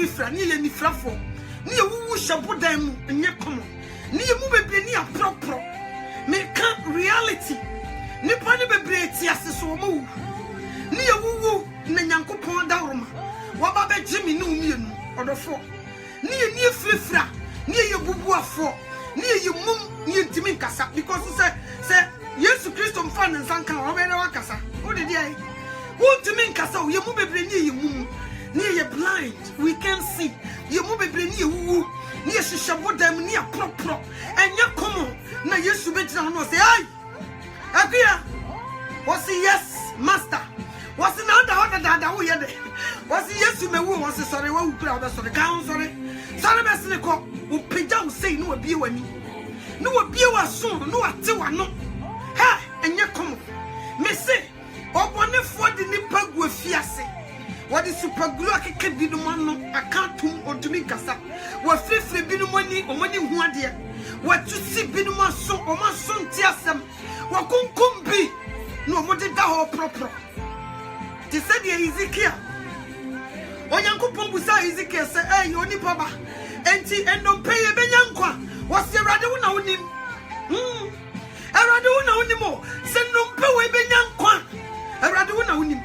frifra ni ye ni frafo ni ye wuwu shabu dan mu nye komo ni ye mu bebre ni apropro me kan reality ni pa ni bebre ti aseso mu ni ye wuwu na Nyankopon dawroma wa ba be jimi ni umienu odofo ni ye ni frifra ni ye bubuafo ni ye mum ni ntimi nkasa because say Yesu Kristo mfana nsanka wa be na wakasa wo de dia who to me nkasa ye mu bebre ni ye mum ni ye blind we can see ye mu bebre ni ye wuwu ni ye hihabo dam ni ya propro enya komo na Yesu be jina no say ai akua was yes master was na da wo ye de was Yesu mewu was sorry wa ukura be sorry kan sorry be sene ko o pejam say no abie wani no abie wa so no ate wa no ha enya komo me say obonefo de nipa gu afiase what is super glue akeke binumo no akantum odumi kasa wa frifre binumo ni omani hu ade wa tusi binumo so o ma so nti asem wa kunkum bi no omode da ho propro ti said Ezekiel Onyankopon busa Ezekiel say eh oni baba enti endompe ye benyankwa wase rade wo na wonim erade wo na wonimo se ndompe we benyankwa erade wo na wonim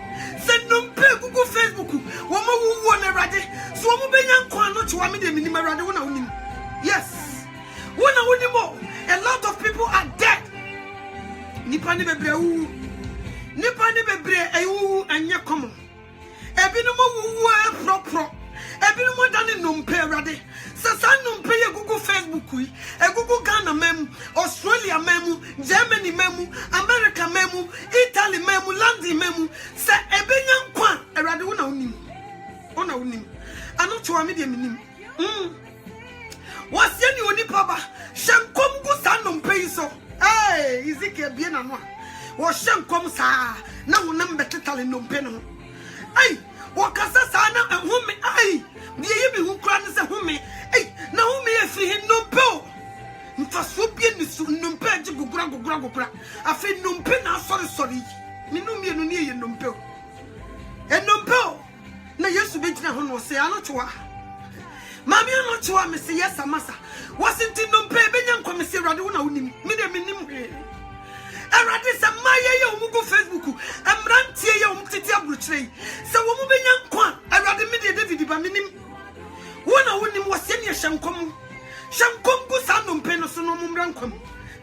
se ndompe Google Facebook wo ma wo na erade so wo benyankwa no twa me de minim erade wo na wonim yes wo na wonimo a lot of people are dead nipa ne bebre wu nipa ne bebre ayu anya komo ebinum wu propro ebinum dane nompe erade sasa nompe ye Google Facebook yi Google Ghana mem Australia mem Germany mem America mem Italy mem London mem se ebenya nkwa erade wo na wonim ano to ame de minim wasia ni onipa ba hyenkom gu sa nompe yi so Ezekiel bie na no a wo hyenkom sa na wonam betetale nompe no ai wakasa sa na home ai die ye bi hu kra ne se home ai na home ye firi he nompe o mfaso bie ni su nompe age gugura afi nompe na sorry minum ye no ne ye nompe o nompe o na Yesu be gina ho no se ano toa mami ano toa me se yes amasa wasinti nompe be nyankwa me se rade wo na wonim me de minim he erade se maye ye omugo Facebook emrantie ye omtiti abruchire se wo mu benya nkwa erade me de David ba minim wona wonim wase ne hyenkom gu sa nompe no so no mu mrankwam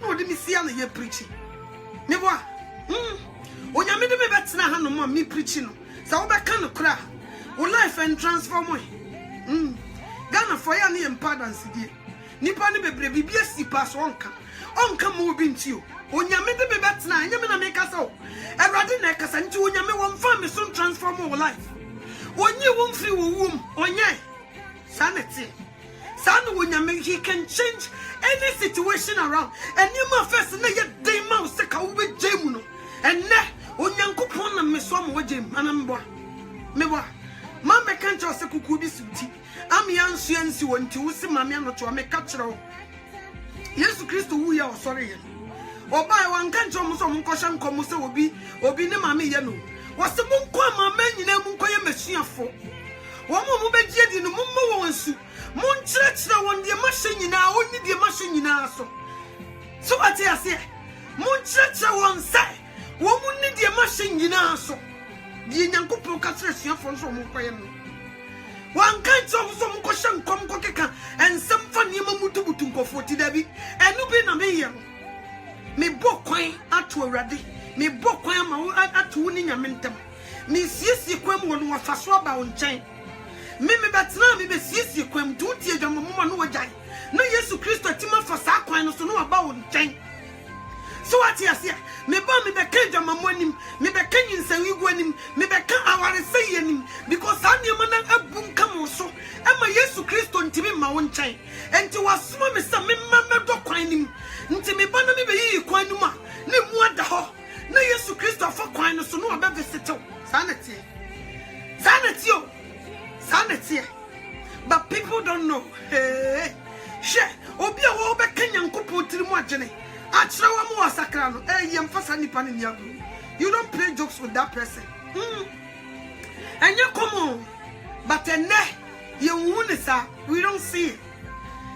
na odi mi sia na ye preaching me bo onyame de me betena ha no ma me preaching no se wo be kan no kra wo life and transform Ghana for ya ne importance die nipa ne bebre bibia si pass onka mo bi ntio onyame de me betena anyame na me kasa o erade na kasa nti onyame wo mfa me so transform wo life onye wo mfiri wo wum onye sanity sanu onyame he can change any situation around any ma first na ye dey ma se ka wo be jemu no enne onyankopon na me so ma wo jemu anambo me bo ma me kan cho se kuku bi suti am yansu ansi wonti wo se ma me anoto me ka kire wo Yesu Kristo wu ya osori ye obai wan kan cho mo so mo nkosha nkomo se obi ne ma me ye no wo se mo nko ma ma nyina mu nkoye masuafo wo mo be gie di no mo mo won su mo nkyerɛkyerɛ won de ma hye nyina oni de ma hye nyina so ate ase mo nkyerɛkyerɛ won sai wo mo ni de ma hye nyina so de Nyankopɔn ka kyerɛ suafo so mo nkoye no wan kan cho so mo nkosha nkom ko keka ensem fa ne ma mutubutu nkofo ti da bi enu bi na me ye me bokwan ato awrade me bokwan ma ato ni nyame ntam me siesie kwam wo no wafaso aba wo nkyɛn me betena me be siesie kwam tu tie dwama moma no wagyan na Yesu Kristo tima fa sa kwan no so no aba wo nkyɛn so ati ase me ba me be kan dwama monim me be kan yinsan igu anim me be kan aware sey anim because ane ma na abum kam so ama Yesu Kristo ntimi ma wo nkyɛn enti wasoma me sa me ma do kwan nim nti me ba na me be yi kwan nim a ne mu ada ho na Yesu Kristo fa kwan no so no aba visito sanity but people don't know she obi a wo be kan Nyankopɔn tiri mu agene achira wa mu wasakra no yem fasa nipa ne niago you don't play jokes with that person enye komo but enne ye wu sir, we don't see it.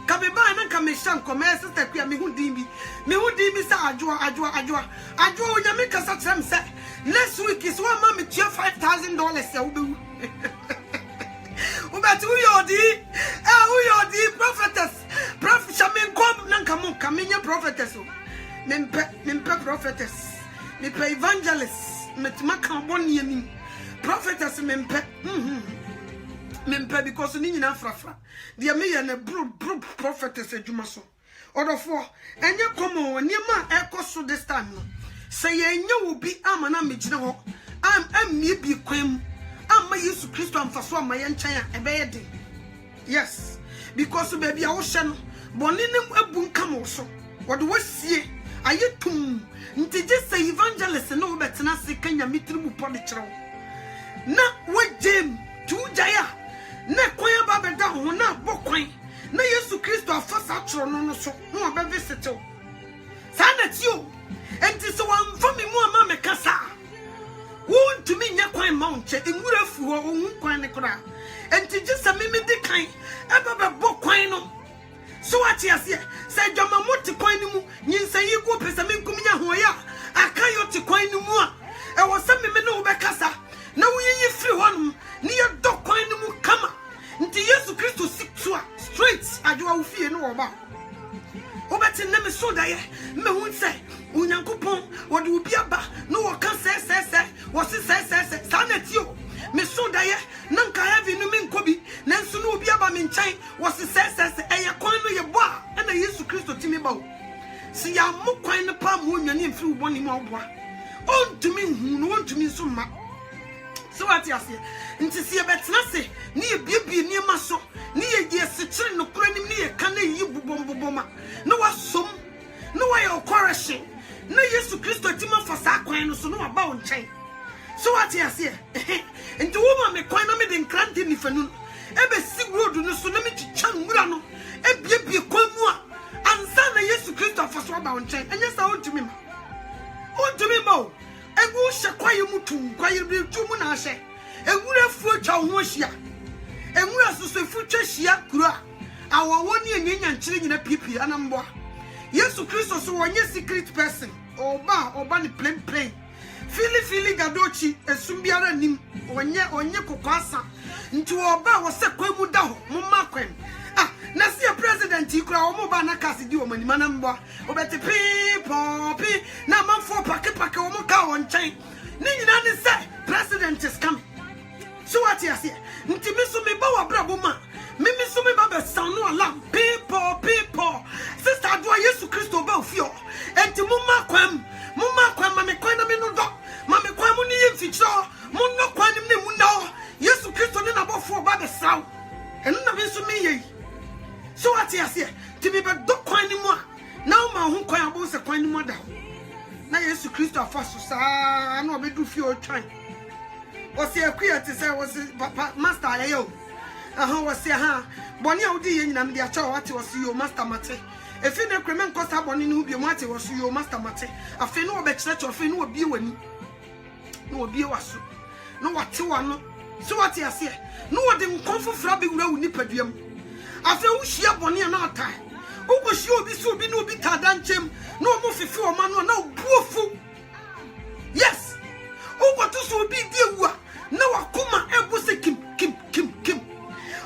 Kabeba na kamishan kome sister kuya me hu dimbi sa adwoa onyame kasa trem say next week is one man me $5,000 ya ubewu ubati uyodi prophetess prophet shamin kom na nkamu kaminya prophetess mempe prophetess me pe evangelist metima kan bonni ani prophetess mempe because ni nyina frafra dia me ye na bro prophetess adwuma so odofo enye komo niema ekoso this time no say enye obi amana megina ho am me bi kwam amma Yesu Kristo amfaso amaye nchen a ebeye de yes because baby a wo hye no boni nem abu nkam wo so wode wasie ayetum ntije say evangelist no wo betena se kanya mitrimu pode kire wo na wo jem tu jaya na kwaya baba da ho na bokwan na Yesu Kristo afasa atro no so no ba visit o sana tio enti so amfa me mu ama me kasa won to me nya kwan mount enwura fu ho ohun kwan ne kora enti gisa me de kan e baba bokwan no so ati ase say dwama moti kwan ni mu nyinsa yi go pesa me nkum nya ho ya akayo ti kwan ni mu a e wo se me no be kasa na wo yi free honum ni ye do kwan ni mu kama nti Yesu Kristo siktua straight adwa wo fie no wo ba obeti na me so da ye me hu se unyankopon wo de obi aba no wo kan se wo se sanatio me so da ye na nka heavy no me nkobi na nso no obi aba me nkyɛn wo se eye kwan no ye bo a na Yesu Kristo timi ba wo si ya mo kwan no pa mo nwane mfiri wo boni ma wo boa ontumi hu no ontumi so ma so what you say nti se betena se ni ebiebi ni maso ni ye sekire no kura nim ni ye kana yi bubomboboma no wasom no wa your correction na Yesu Kristo tima fasa kwan no so no aba wo nkyɛn so what you say nti wo ma me kwan na me de nkrante ni fanu ebe si road no so na me twitwa nwura no ebiebi kwan mu a ansa na Yesu Kristo fasa aba wo nkyɛn anya sa ontumi ma egu shekwaye mutum kwaye bitu mu na ahye ewura fu twa ho hia ewura soso fu twa hia kuro a awowo ne enyanya nkyire nyina pipi anamboa Yesu Kristo so wonye secret person oba ni plain fili gadochi esumbiara nim onye kokwasa nti oba wo se kwa mu da ho mo makwen na see president ikura wo mo ba na kasi di wo mani manamboa obeti pi na manfo pake wo mo ka won chen ni nyina ni say president is coming so what you say nti mi so me ba wa brabo ma mi so me ba be sanu alarm people sister do Yesu Kristo ba ofio enti mo makwan ma me kwan na me no do ma me kwan mu ni yemficho mo no kwan ni mu no Yesu Kristo ni na bofo ba be saw enu na me so me yi so what you say ti be do kwan ni mu a na ma hu kwan abo se kwan ni mu da na Yesu Kristo afaso saa na obedu fi o twan wose akua te say wose papa master ayo wose boni a odi ye nyina me dia cha wate wose yo master mate efi ne kremen kosa boni ne hubie mu ate wose yo master mate afi no obe kire cho afi no obie wani no obie waso no wate wano so wate ase no wode nkonfo fra be wura uni paduam afi wo hia boni na atai wo hia obi so obi no obi tadanchem no mo fifi o ma no na obuofu yes wo to so obi die na wakoma ebuse kim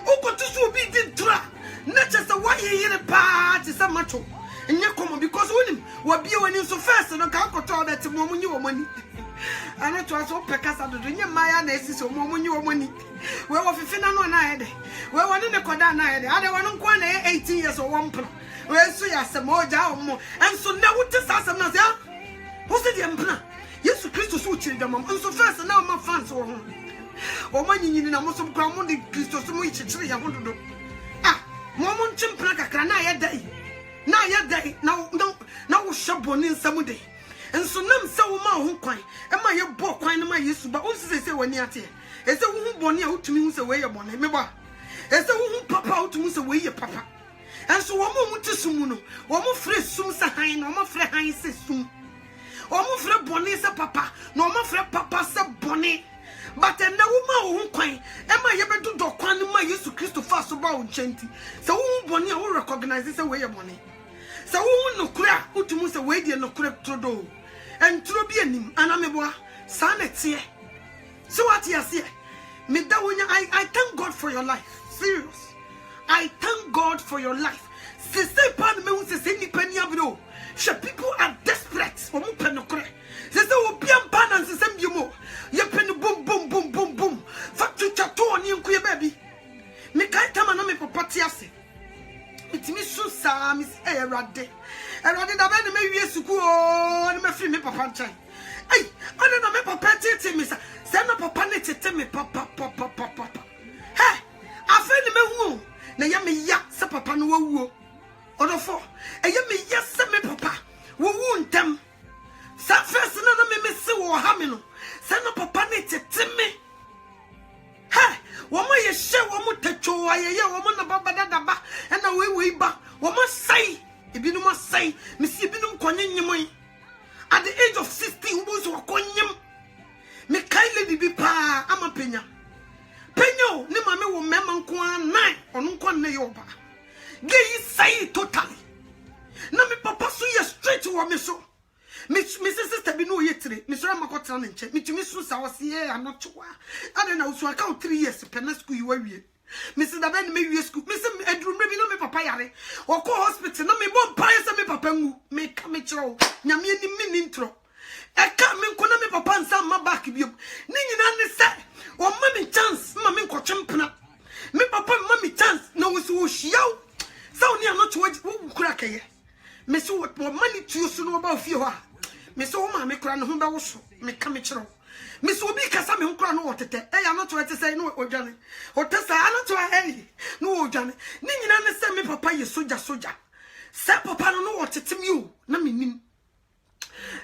okoto so obi di tra na chese wa yeyere pa ti se macho enye komo because wonim wa bie wani so first no ka akoto obeti mo munyi wo mani ana to aso pekasa dodo nye maya na esisi mo munyi wo mani we wo fifi na no na hede we woni ne koda na hede ade wono nko na 18 years o wompro we so ya se mo ja o mo enso na wuti sasem na se ho se de mpna Yesu Kristo so chiri da mam enso first na ma fans wo ho o manyinyi na mo so kra mo de Kristo so mo ichichiri ya hododo mo nchimpra kakra na ya dai na wo shaboni nsam de enso nam se wo ma ho kwan e ma ye bo kwan na ma Yesu ba o se wani ate e se wo hu boni a wotumi hu se we ye boni me ba e se wo hu papa a wotumi se we ye papa enso wo mo mutisum no wo mo fre sum se han na wo mo fre han se sum wo mo fre boni se papa na wo mo fre papa se boni but na wo ma wo kwan e ma ye bedu do kwan ma Yesu Kristo fa so about chanty. So who bonny will recognize this away of money. So who no crack, who to move away the no crack to do. And to be him, and I'm a boy, son it's here. So what you say? I thank God for your life. Serious. I thank God for your life. Se say pan me who say ni penny abro. People are desperate. Omu penokre. Se say obiam pan and se say bimo. Ye penny boom boom boom boom boom. Factu chato oni nku ye baby. Me kai tama no me papa ti ase. Mitimi su sa mi erade. Erade da be me wie suku o ni me free me papa nchan. Hey, ana na me papa tete me sa. Se na papa ne tete me papa. Hey, afa ni me hu. Na ya me ya se papa no wawu. Odofo, eye me ya se me papa. Wo ntem. Sa first na me se wo ha me no. Se na papa ne tete me. Hey, wo mo ye hye wo mo tacho ayeye wo mo na baba dadaba. E na we ba. Wo mo sai. Ebinum asai. Me si ebinum konyenyem. At the age of 60, who was wakonyem. Me kaile bibi pa ama penya. Penyo ni mame wo mema nko nine onu nko ne yoba. Ge yi say totally. Na me papa so ye straight wo me so. Me sister bi no yetire. Me so amakotra ne nche. Me tumi so sa wose ye anochoa. Ade na usu aka 3 years pena school yi wawie. Me se da ben me wie school. Me se edrumre bi no me papa yare. Oko hospital na me bo pa se me papa ngu. Me ka me chiro. Nyame ni mi ni ntro. Eka me nko na me papa nsa ma back biom. Ni nyina ne se o ma me chance ma me nko chempena. Me papa ma me chance na wo so hyiaw. Sa oni anocho wo kura kaye. Me so wo mani tuo so no ba ofie ho a. Me so wo ma me kura no ho ba wo so. Me ka me chiro. Me so obi kasa me nkura no wotete e ya no to ete say no odwane otesa anoto hey no odwane ni nyina ne se me papa ye soja se papa no wotete mi o na me nim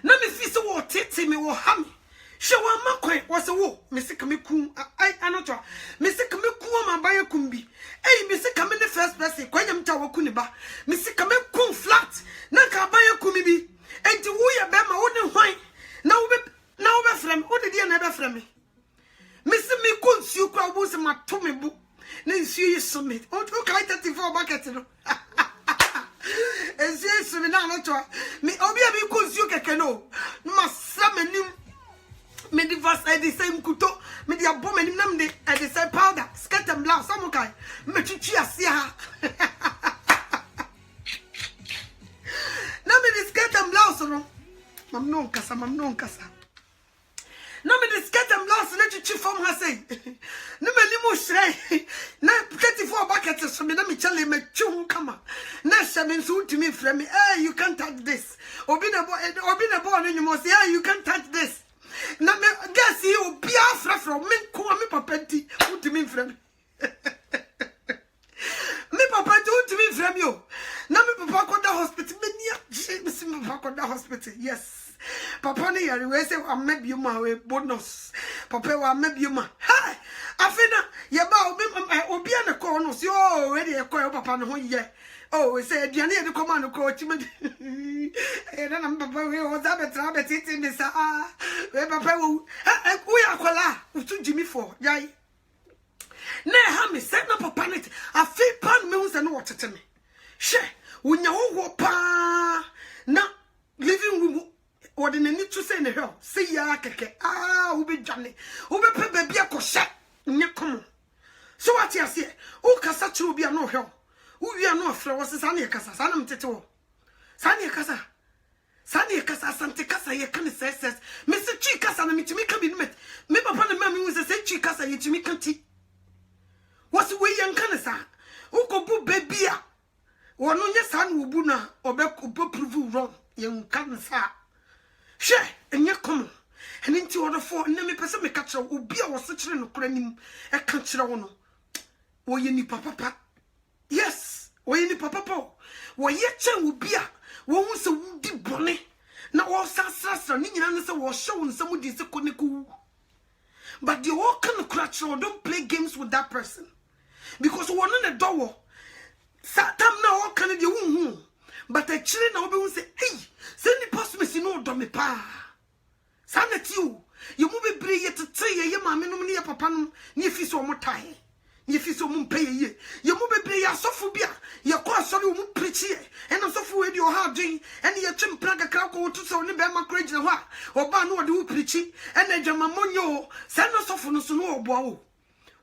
na me fi se wotete me wo ha me hwe wa makwan wo se wo me se ka me ku ai anoto me se ka me ku ma ba ye kumbi ei me se ka me ne first person kwanyam ta wo ku ni ba me se ka me ku flat na ka ba ye kumi bi enti wo ye be ma wo ne hwan na wo be now be frem, what did you never frem me? Miss me could see crowd was my tummy book. Then see summit. Oh, okay, 34 buckets. And see, so now me, Obia be could see canoe. Must summon him. Me divorce at the same kuto, me the abominum at the same powder, scatter blouse, some kind. Me chichia see her. Now me the scatter blouse, no. Mam non casa. No me the skirt and blouse let you chief from her say. No me limo shrey. Na 34 buckets so me na me chale me chum kama. Na shamin so to me from me. Hey, you can't touch this. Obi na boy no you must say, hey, you can't touch this. Na me guess you be afra from me ko me papa ti to me from. Me papa to me from you. Na me papa go to hospital me nia. Me see me papa go to hospital. Yes. Papa ni yari we say maybe you ma we bonus. Papa wa maybe you ma. Hey, afina ye ba obi na call no si oh ready e call papa no ho ye. Oh we say aduane e de come no call chima. E na papa we o za betra betiti me sa ah. We papa we akola utu Jimmy for yai. Na ha me say na papa net afi pan me hu say no wotete me. She unya wo pa na living room or the need to say in the hell, say ya keke, ah, be Johnny, be baby akosha, come. So what you say? Oh, Casachu be a no hell. We are no flowers, Sania Casa, Sanam Teto. Sania Casa. Sania Casa, Santa Casa, ye can say, says, Mr. Chicas and me to make a minute. Maybe upon the mammy was a say Chicasa, ye to me canty. What's the way young canasa? Who could put baby? Or no, your son will buna, or beck prove wrong, young canasa. She and you come and into other four and me person me catch will be our such no cranim a country one. Or you need papa. Yes, or you need papa. Or yet will be a won't so deep bonnet. Now all sasa and answer was showing somebody is a conical. But the all kind of crutch or don't play games with that person. Because one on the door. Satam now all kind of you. But the children will say, hey, send the post me no dummy pa. Sanet you move bring to say, ye mamma no near papa, near fish or more tie. Ye fish or moon pay ye. You move kyerɛ ho a oba no de wo preachi ena dwamamonyo se no sofo no so no oboa wo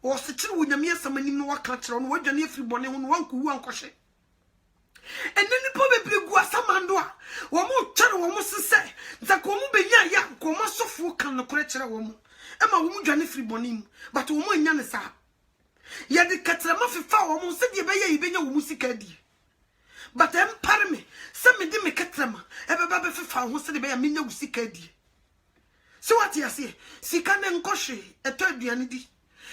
wo se kyerɛ wo nyame asɛm anim no waka kyerɛ no wadwane afiri bɔne ho no wankowu ankɔhye eneni po bebre gu asamando a wo mo twere wo mo sese nta ko mo benya ya ko mo sofo kan no kore kyerɛ wo mo ema wo mo dwane afiri bɔne mu but wo mo nya ne saa ya de katrama fifa wo mo se de benya ibenya wo mo sika di but empare me se me de me katrama ebeba be fifa ho se de benya menya wo sika di so what you say sika ne nkɔhwe eto aduane di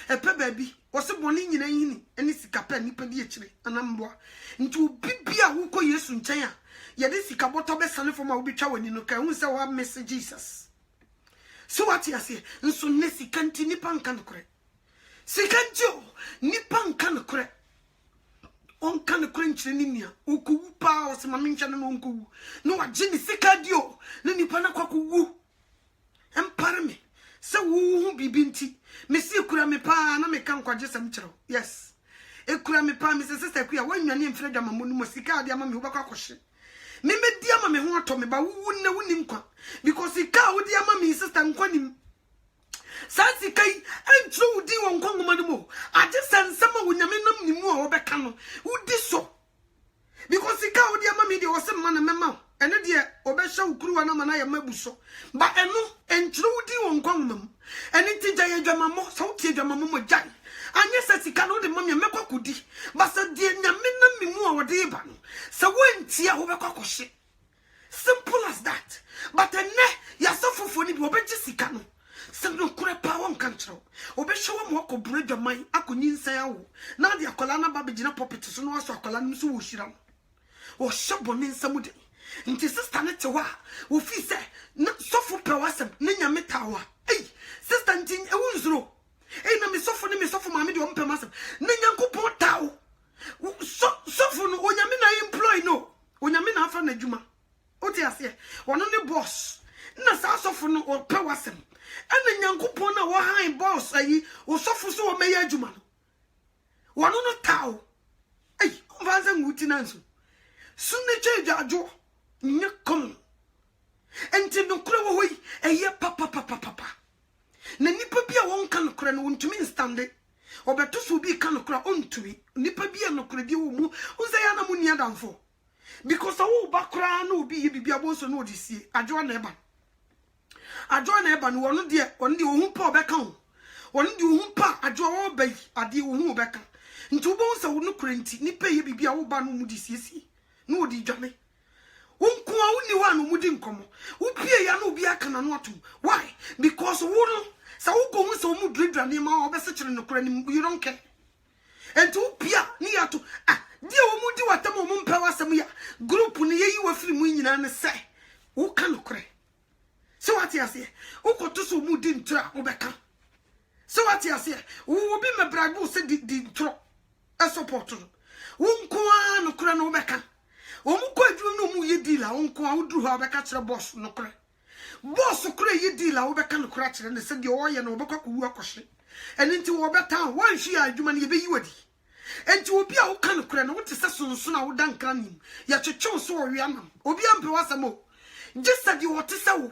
epe baabi wose bɔne nyina yini ene sika pa nipa di ekyire anamboa nti obibia wo kɔ Yesu nkyɛn a ye de sika bɔtɔ be sane fo ma wo bitwa wani no kan hu se wa message Jesus so what you say nso ne sika nti nipa nka no kore sika nti o nipa nka no kore on kan kore nkyire ni nia okowu pa o se ma menhwa no onkowu no wa gye ni sika di o ne nipa na kwakowu empare me se wo hu bibi nti me si kura me pa na me kan kwaje sam kyerɛ yes e kura me pa me se sister ku ya wanwane mfre dwama mo no sika ade ama me wo bakwa kohye me medi ama me ho atɔ me ba wo na woni nkwa because sika wo di ama me sister nkwanim sa sika yi antru wo di wo nkongoma no mo ade sansama wo nyame nam ni mu a wo bɛka no wo di so because sika wo di ama me de wo se ma na mema ene de obehye ukuruwa na mana ya mabuso ba eno entru di won kwamam ene tija ye dwamamo so tie dwamamo mo jai anye se sika no de mamya mekokudi ba se de nyame na mimu a wode ba no se wonti a wo bekokoshe simple as that but ene ya sofofo ni bi obegye sika no se no kure pa won kanchro obehye wo mo akobure dwaman akonyi nsan awo na de akola na ba begina poppet so no aso akola no so wo hira wo shobo ne nsamu de nti sister ne tewa wo fi se na sofo pewasem ne nyame tawa sister nti ewunzuro na me sofo maame de o mpemasem ne nyankopon tawo sofo no onyame na employ no onyame na afa na djuma o ti ase wono ne boss na sa sofo no o pewasem ena nyankopon na wo han boss ayi o sofo so o meya djuma no wono no tawo vanza nguti nanso sunne chejajo nyakom enti no kura wo hoyi eye papa na nipa bia won kan kura no ntumi instandi obeto so bi kan kura ontumi nipa bia no kura bi wo mu uzaya na mu nia danfo because wo ba kura na obi ye bibia bonso no odisie adwo na eba no wono de ohun pa obeka ho wono de ohun pa adwo wo bai ade ohun obeka nti wo bonso wo no kura nti nipa ye bibia wo ba no mu disiesie no odi dwane unkuwa uni wanu mudi nkomo upie ya no obi aka na no atom why because wo no sa wo ko hu so mu dredra ni ma obese kire no kura ni you don't care enti upia ni yato die wo mudi watam wo mpa wasam ya group ni yeyi wa firi mu nyina ne se wo ka no kure so what you say wo ko to so mudi ntra wo beka so what you say wo bi me bragu se di ntro e support wo nkuwa no kura no beka omuko adwum no mu ye deal a onko a woduru ha obeka kire boss no kure boss kure ye deal a obeka no kure kire ne se de oye no obeka ko wu akɔhye eni nti wo beta wan hwi adwuma ne ye beyi wadi enti obi a wo ka no kure no wote se sonso na wo dan kran nim ya twetwe so wo wi anam obi ampe wasam o just de wote se wo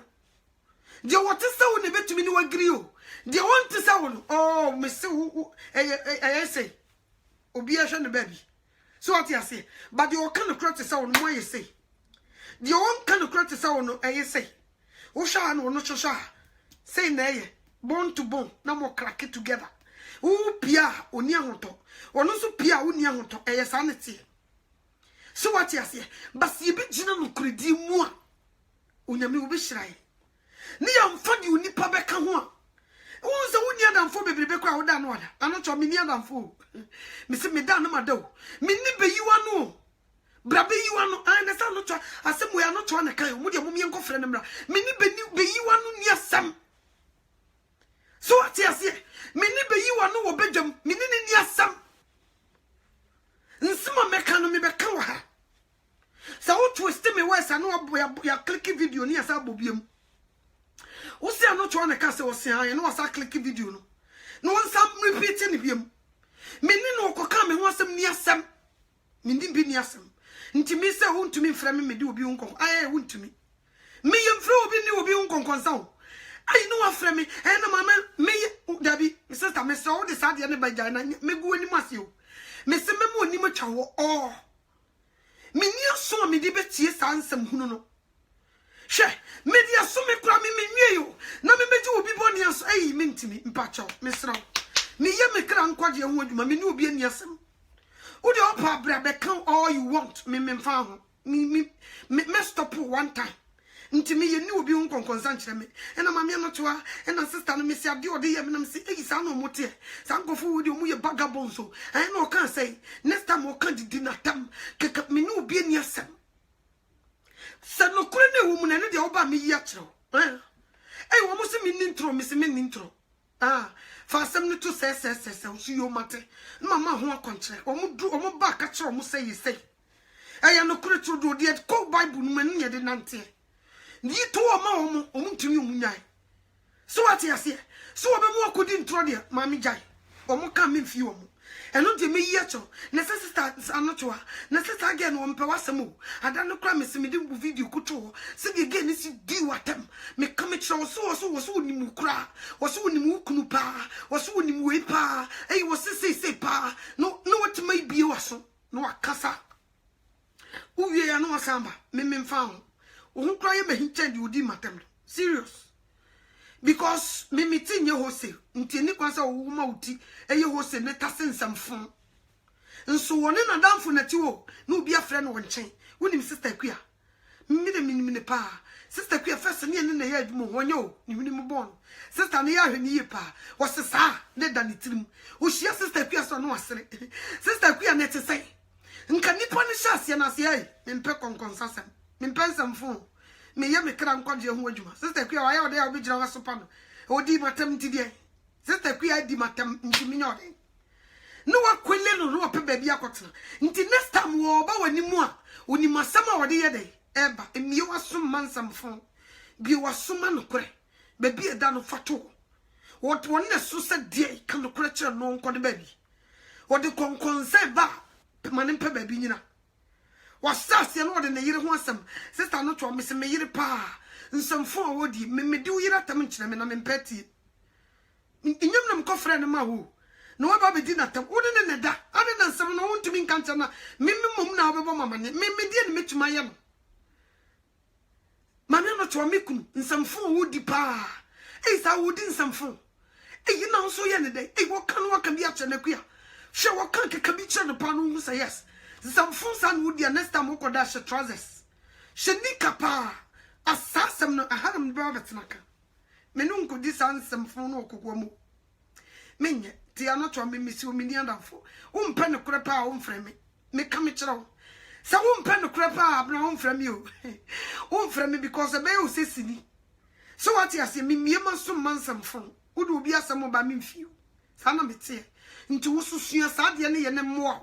ne betumi ni wagiri o de wonte se wo no oh me se wo say obi a hwe ne baby. So what you say? But you can't cry to sound more you say. The one can't cry to sound you say. Osha no no shosha. Say nay, bone to bone, no more crack it together. O pia uniahoto. Or no so pia uniahoto, a sanity. So what you say? But see be general credi moi. Unyami will be shy. Niam fund you nipa beka ho. Who so unia dan fo bebre bekwa wo dan no ada. Anocho me nia dan fo. Me se me dan no mado. Me ni be yiwa no. Bra be yiwa no. Na sa no cho asem we anocho na kan. Mu de mu enko frɛ no mra. Me ni be yiwa no ni asam. So what you say? Me ni be yiwa no wo bedwam. Me ni asam. Nsima meka no me beka wo ha. Sa wo twist me wese no ya click video ni asa bobiem. Usi anocho na ka se wo se an no asa click video no. No one sam repeat ni biem. Me ni no koka me ho asem ni asem. Me ndi bi ni asem. Nti me se wo ntumi mfra me de obi unko. Aye wo ntumi. Me yem fro obi ni obi unkonkonsa. I know a friend me and mama me Debbie, sister, me saw the sad and by Jana, me go any masio. Me se me mo ni mo chawo oh. Me near saw me debate yes ansem huno. She, media so me cram me you. Na me meju obi boni as ay minti me mpacho, me sra. Me ye me kra nkwade ho adwuma me ni obi ani asem. Wo de opa bra be kan all you want me mfa ho. Me stop one time. Nti me ye ni obi unkonkonsa nkyere me ena mama no toa ena sister no me si ade ode ye me na me si egi sa no mote sa nkofo wo de omu ye vagabond so na o kan say next time o kan didi na tam keka me ni obi ani asem sa no kure na wo mu na ne de oba me yi akere wo mo se me ni ntro me se me ni ntro fa asem no to se so yo mate mama ho akonkere o mo ba ka kere o mo say say no kure to do de ko bible no mani ye de nante ni to ma omutumi omunyai so what you say so obe mu akodi ntro de mami jai omo ka me mfi omo eno de me yecho na sister anotoa na sister again wo mpe wasem o ada no kra me se me de video kuto se de again si di watem me come tro so ni mu kra so ni mu kunu pa so ni mu we pa wo se pa no what may be waso no akasa uwie ya no asamba me mfa ho who cry me hinted you di matem serious because me meeting ye hose nti ni kwansa wo ma uti eye hose ne tasensam fon nso woni na damfo na ti wo na obi afre no wonchen wonim sister Kua me de minimine pa sister Kua first ne ne ya adwuma wonye o ni minim bon sister ne ya hwani ye pa wo se sa ne da ne tirim wo hia sister Kua so no asere sister Kua ne te sei nka nipa ne hya ase na ase ai me mpe konkonsasem me pensam fun me ye me kra nkwaje ho adwuma sister Kua wa ya ode ya obigira waso pa no odi matam ntidie sister Kua di matam ntimi nyode no wakwele no pe baabi akotena nti next time wo ba wani mu a oni masama wode ye de eba emi waso mansam fun bi waso ma no kore baabi eda no fato what one na so se die kan no kore kire no nkode baabi wode konkonse ba manim pe baabi nyina wasase no de ne yire ho asem sister no to me se me yire pa nsomfo a wodi me di wo yire atam nkire me na me mpati inyam nam ko frɛ no ma ho no wa ba be di na tam wo de ne da ade na nsem no wontumi nkancha na me mom na obebo mama ne me di ne metuma ye no mame no to me kunu nsomfo wodi pa sa wodi nsomfo na so ye ne de wo kan wa kan bi a kye na Kua hwe wo kan ke bi kye no pa no hu say yes some fools and would the next time who dash trousers. Shenika pa assassin no a ham brother snacker. Menun could this answer phone or kukuamu. Menya, Tiano to me, Miss Uminian for pen of crepa from me. Make come it all. So pen of crepa blown from you. From me because the bell says me. So what you say, me must some man some phone. Would be a some by me few. Sana me say, into Ususia Sadiani and more.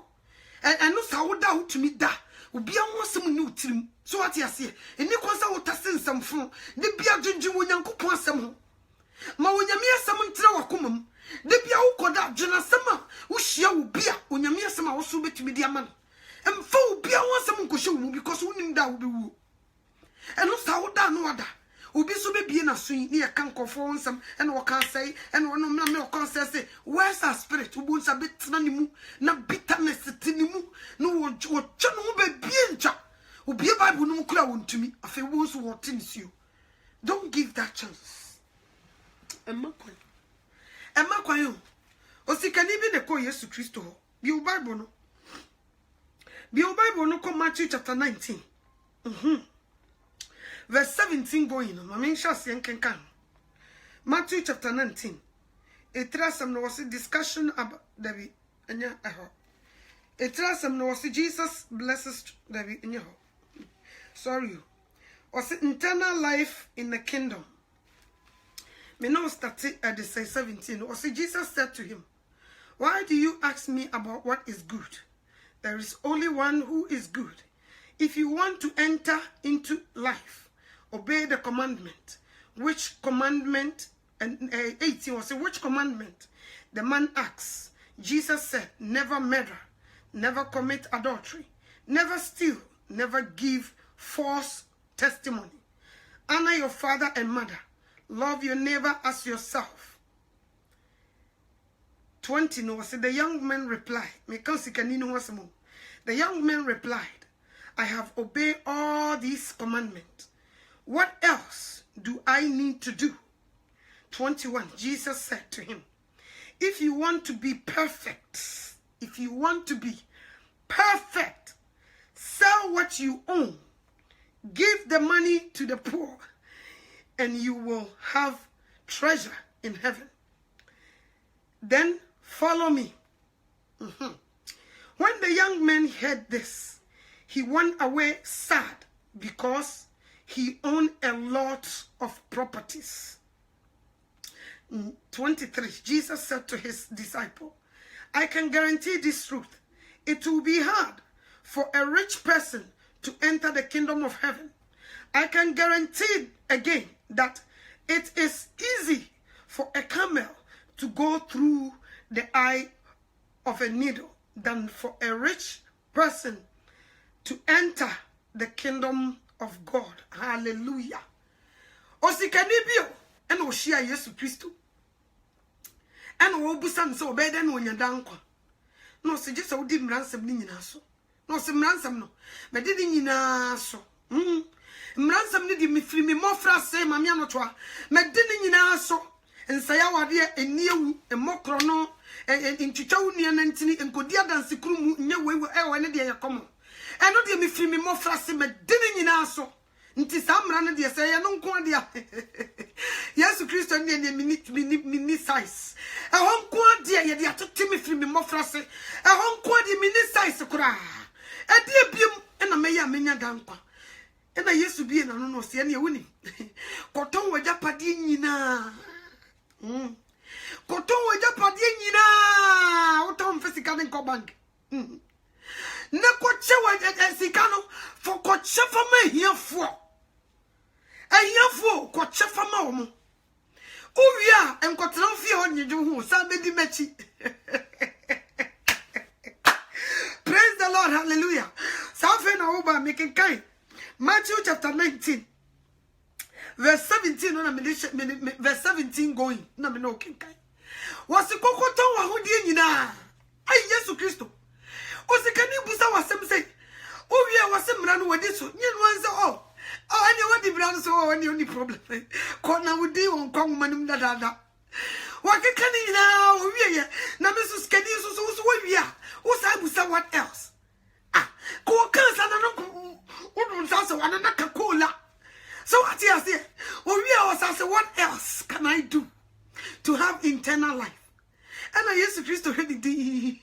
And no saw doubt to me da. Ubi a some new team. So what you say? And you consider what send some phone. The beer drinking when you could some. Ma when you mere summon throw a common. The beer who could that Jenna summer. Which you beer when you mere some also bet to be dear man. And foul beer one some could show because winning that will be woo. And no saw that no other. Ubi so be in a swing near can't conform some and what can say and one no man can say where's our spirit who wants a bit nanimu na bitterness tinimu no what channel be biencha ubi Bible no clown to me if it was what in you. Don't give that chance. Emma Kwayo o si can even call Jesus Christ be Bible no be Bible no come Matthew chapter 19 verse 17 going on. I mean, Matthew chapter 19. It tells some no discussion about David and it tells some no Jesus blesses David in your sorry. Was eternal life in the kingdom. Me no started at the say 17. Was Jesus said to him, why do you ask me about what is good? There is only one who is good. If you want to enter into life, obey the commandment. Which commandment? And 18 was which commandment? The man asks. Jesus said, never murder, never commit adultery, never steal, never give false testimony. Honor your father and mother. Love your neighbor as yourself. 20 no, so the young man replied. The young man replied, I have obeyed all these commandments. What else do I need to do? 21, Jesus said to him, if you want to be perfect, sell what you own, give the money to the poor, and you will have treasure in heaven. Then follow me. When the young man heard this, he went away sad because he owned a lot of properties. 23, Jesus said to his disciple, I can guarantee this truth. It will be hard for a rich person to enter the kingdom of heaven. I can guarantee again that it is easy for a camel to go through the eye of a needle than for a rich person to enter the kingdom of God. Hallelujah. Osikanibio and Oshia Yesu Christo. And Obusan so better than when you're down. No, suggest I didn't ransom Ninaso. No, some ransom no. But didn't you so? Ransom need me free me more fast, say, Mamma Twa. Medinin you so. And say, our dear, and near a more chrono, and in Chichonian and Tini and Godia than Sikrum, no way will ever any day come. And not dear me free me more fast, medinin you so. Nti sam rana de say ya no nko de Yesu Kristo ne mini size e ho nko de ye de atete me firi me mofra se e ho nko de mini size kura e de biem e na me ya menya dankwa e na Yesu bie na no se ne woni koton waja pade nyina koton waja pade nyina oton fisika ne ko bank ne ko che sika no for ko che for me here for Ayafo ko chefa ma wo mo uwia enkotra fie ho nyeju hu sa bedi machi. Praise the Lord, hallelujah. Safe na oba making kind. Matthew chapter 19 verse 17 no na verse 17 going na me no kin kai wasikokoton wa ho die nyina ay Yesu Kristo osikani busa wasem say uwia wasem ra no wadi so nyenu anse oh any what the brand so any only problem. Corner would do on Kong Manum da. What can you now? We are now, Mrs. Kenny, so we are. What's I will say what else? Ah, go cancer, and also another cola. So what you say? Well, we are also what else can I do to have eternal life? And I used to Christ already did.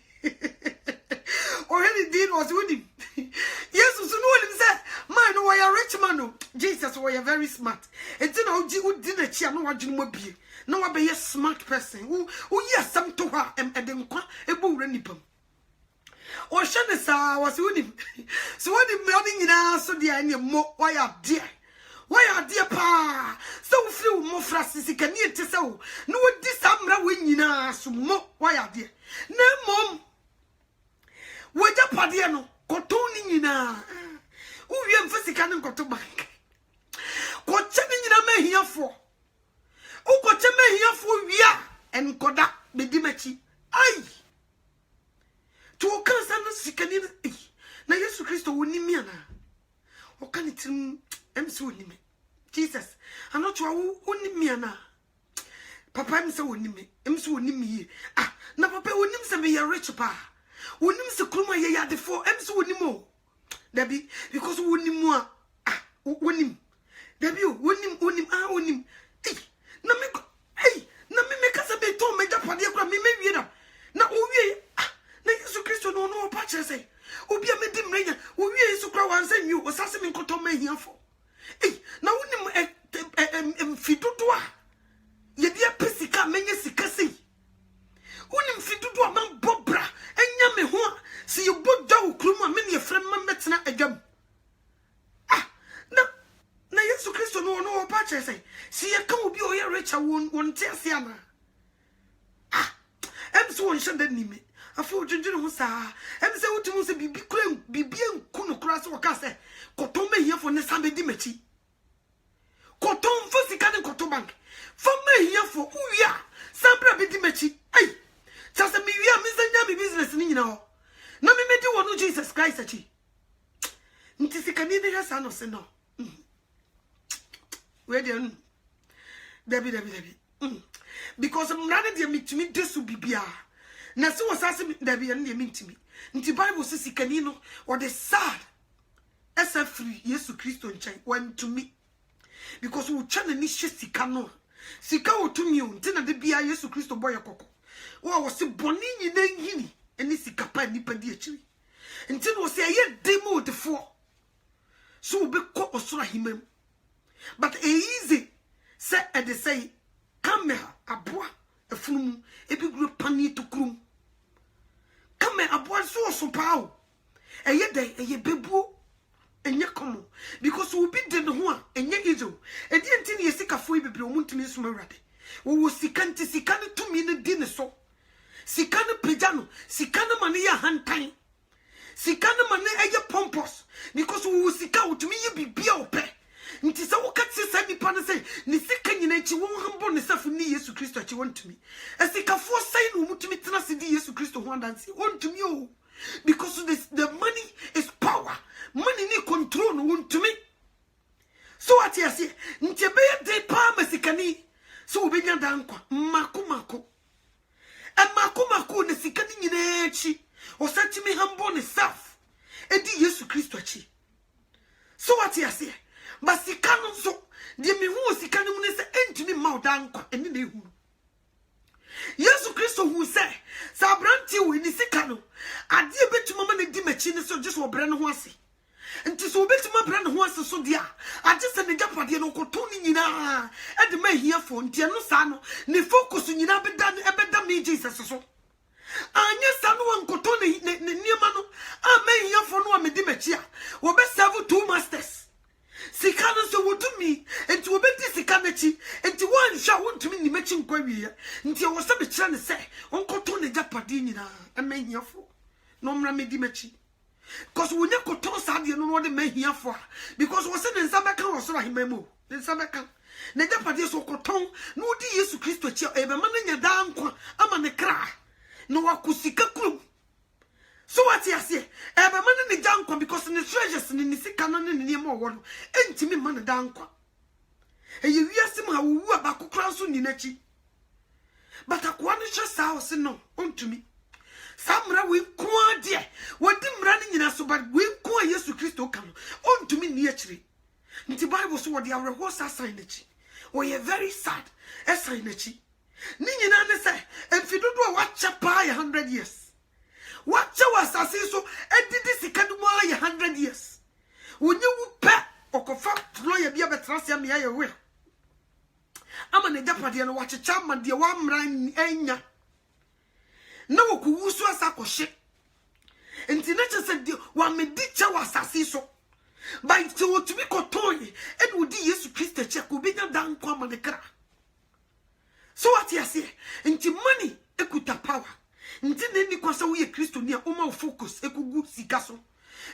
Already did was with him. Yes, so no one said, man, why a rich man? Jesus, why a very smart. It's an OG did a chair, no one will be. No one be a smart person who yes, some to her and then a bull nipple. Or Shanasa was with him. So what the morning in our so dear and your more why are dear? Why are dear pa? So few more phrases he can eat to so. No, this amra win in us more why are dear? No, mom. Waja padiano kotoni nyina uwie mfisika ne nkoto bank koche nyina mehiafo ukoche mehiafo wia enkoda bedimachi ai to kansa no sikani na Yesu Kristo wonimi ana okanitim emse wonimi Jesus anocho wonimi ana papa emse wonimi emse wonimi ah na papa wonim se me rich pa wonim se kruma ye yade for em so wonimo dabi because wonimu ah wonim dabi wonim ah wonim na me kasa be to me japade kura me wie na owie ah na Yesu Kristo no pa chere say obi a me di mrenya owie Yesu kura wansa nyu osase me nkoto ma hiafo na wonim fidodo a ye dia pesika menye sika sei wonim fidodo a man bobra enya me ho si you bod da okruma me ne frem ma metena adwam ah na Yesu Kristo no pa chere say si ye kan obi o ye richa won tiase ana ah em so won shende nime afi odwendwene ho saa em se wotum se bibi kura bibi enku no kura so ka se koton me hiafo ne sa be di machi no Jesus Christ achi nti sikani de hasa no se no we dey Debbie because mrade de mitimi desu bibia na se wasase Debbie en de mitimi nti Bible se sikani no or the sad esa free Yesu Kristo nchen want to me because we chana ni hye sika no sika otumi o nti na de bia Yesu Kristo boy kokko wo wo se boni nyina yini eni sika pa nipa di akiri nti no se ye demo defo so be ko osura himam but easy say e de say camera aboa efunum ebi gro pani to krum camera aboa so pao eye dey eye bebuo enye komo because we be de no a enye izo edi enti ne yesikafo ibebe omuntumi nsoma wrade wo sika nti sika ne tumi ne di ne so sika ne pejano sika ne mane ya hantan sika ne mane eye pompous because wo sika otumi ye bibia ope nti se wo katse sa nipa ne se ne sika nyina chi wo hambo ne safu ni Yesu Kristo chi wontumi esikafo sai no mutumi tena se di Yesu Kristo ho andanse wontumi o because the money is power. Money ni control no want to me. So what you say? Ntebe de pa masikani. So obenya dankwa mako. E mako ne sikani nyina echi. Osati mi hambo ne saf. Edi Yesu Kristo achi. So what you say? Masikano so de mi hu sikani mu ne se entimi ma dankwa eni na ehu. Yesu Kristo who say sabranti we ni sikano. Ade betuma ma ne di machi ne so just wo bre ne ho ase. Nti so betuma bre ne ho ase so dia. Ade se ne japade no koto ni nyina. E de ma hia fo nti no sa no ne focus nyina beda me Jesus so. Anya sa no nkoto ne niema no a ma hia fo no a me di machi a. Wo be serve two masters. Sika no so wotumi enti wo bedi sika nachi enti wan hwa wontumi ni machi nkwa wie nti wo se be kire ne se onkoto ne japade nyina amahiafo no mra medi machi because wo nya koto saade no de mahiafo because wo se ne nsa beka wo so ahemamu ne nsa beka ne japade so koton no di Yesu Kristo chi e be ma na nya da nkwa ama ne kra no wakusika krum. So what you say? Ebe man ne dankwa because the treasures ni sika no ne niam owo no entimi man dankwa. Eye wiase ma wo wu abakokra so ni nachi. But akwa no hye sa o se no ontumi. Samra we ko ade. Wodi mra ne nyina so but we ko Yesu Kristo ka no ontumi ni akire. Nti Bible so wodi awreho sa sign nachi. We are very sad. E sign nachi. Ni nyina ne se emfidodo a wacha pa 100 years. What was so edidi sika no more 100 years. When you pet or confirm lawyer be a betrasia me I will. I'm an deputy and watch a chairman, dear one ran enya. No kuusu asako shit. And Tinacha said, one me ditcha was so. By to be cotoy, and would Yesu Christ check will be down come on the car. So what you say? Into money, equita power. Ntine ni kwasa wo ye Kristo ni a oma focus ekugu sikaso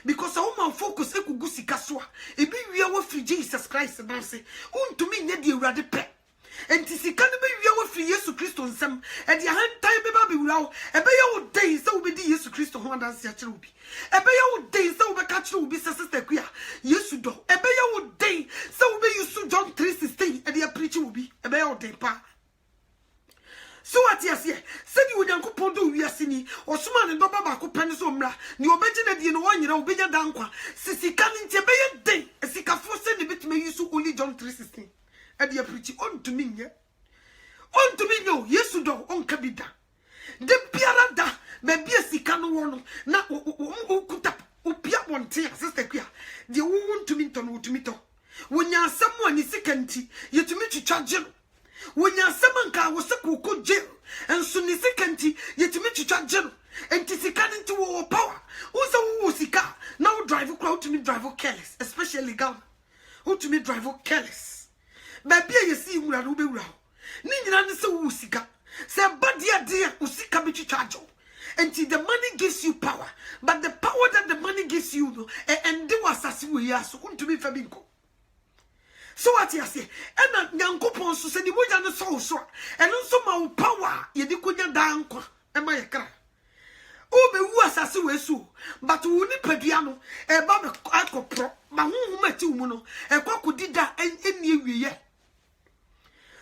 because a oma focus ekugu sikaso ebi wia wo free Jesus Christ na se untumi nya di Awurade pe enti sika ne be wia wo free Yesu Kristo nsem e di hantan be ba be wura wo ebe ye wo dey se wo be di Yesu Kristo ho adanse a kire obi ebe ye wo dey se wo be ka kire obi se sister kuya Yesu do ebe ye wo dey se wo be Yesu John 3:16 e di preach obi ebe ye wo dey pa. So what you say? Said you would uncle do we are sinning or someone and Baba could penny so mra. You imagine that you know 1 year old bigger than qua. Sissy can't tell me a day. A sick of 4 cent a bit may use only John 3:16. And you're pretty on to me, yeah? On to me, no, yes, to do on Kabida. The Piarada may be a sicano one. Now, could up, Upia one tear, sister Quia. The woman to meet on to meet. When you are someone is sick and you to meet you charge him. When you are someone car was a cook jail, and soon is second, yet to meet you charge jail, and to see can into our power. Who's a woosika? Now drive a crowd to me drive careless, especially gal. Who to me drive careless. Baby, you see, we are Ruby Row. Nina is a woosika. Say, but dear, Usika be charge. And the money gives you power, but the power that the money gives you, and do as we are so to me Fabinko. So what you say? And Yankopon so said the wood and the soul so, and also my power, ye de kunya dankwa, and my cry. o be wu asase wesu but wo ni padua no e ba me akopro ma honhom ati mu no e kwakodida eni ewiye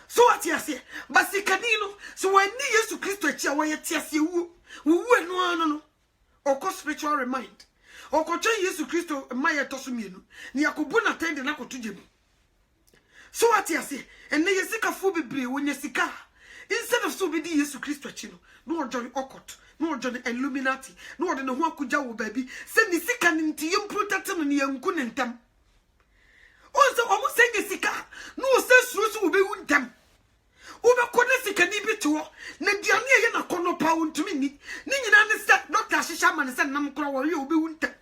so what you say basikani no so when ni Yesu Kristo achi a wo yete ase wu no oko spiritual remind oko twa Yesu Kristo maye toso mienu ni yakobu na tende na kotoje mu so what you say enne yesika fu bebre wonya sika instead of so be di Yesu Kristo achi no ojo okot no ojo Illuminati no ojo ne ho akugya wo baby se ni sika ni nti yem protect no ne yanku ne ntam onse omo se sika no se suru so wo be wu ntam ube kone sikani bito na diane ye na kono pa wontumi ni nyina ne se doctor hihya ma ne se nam kro wo ye ube wunta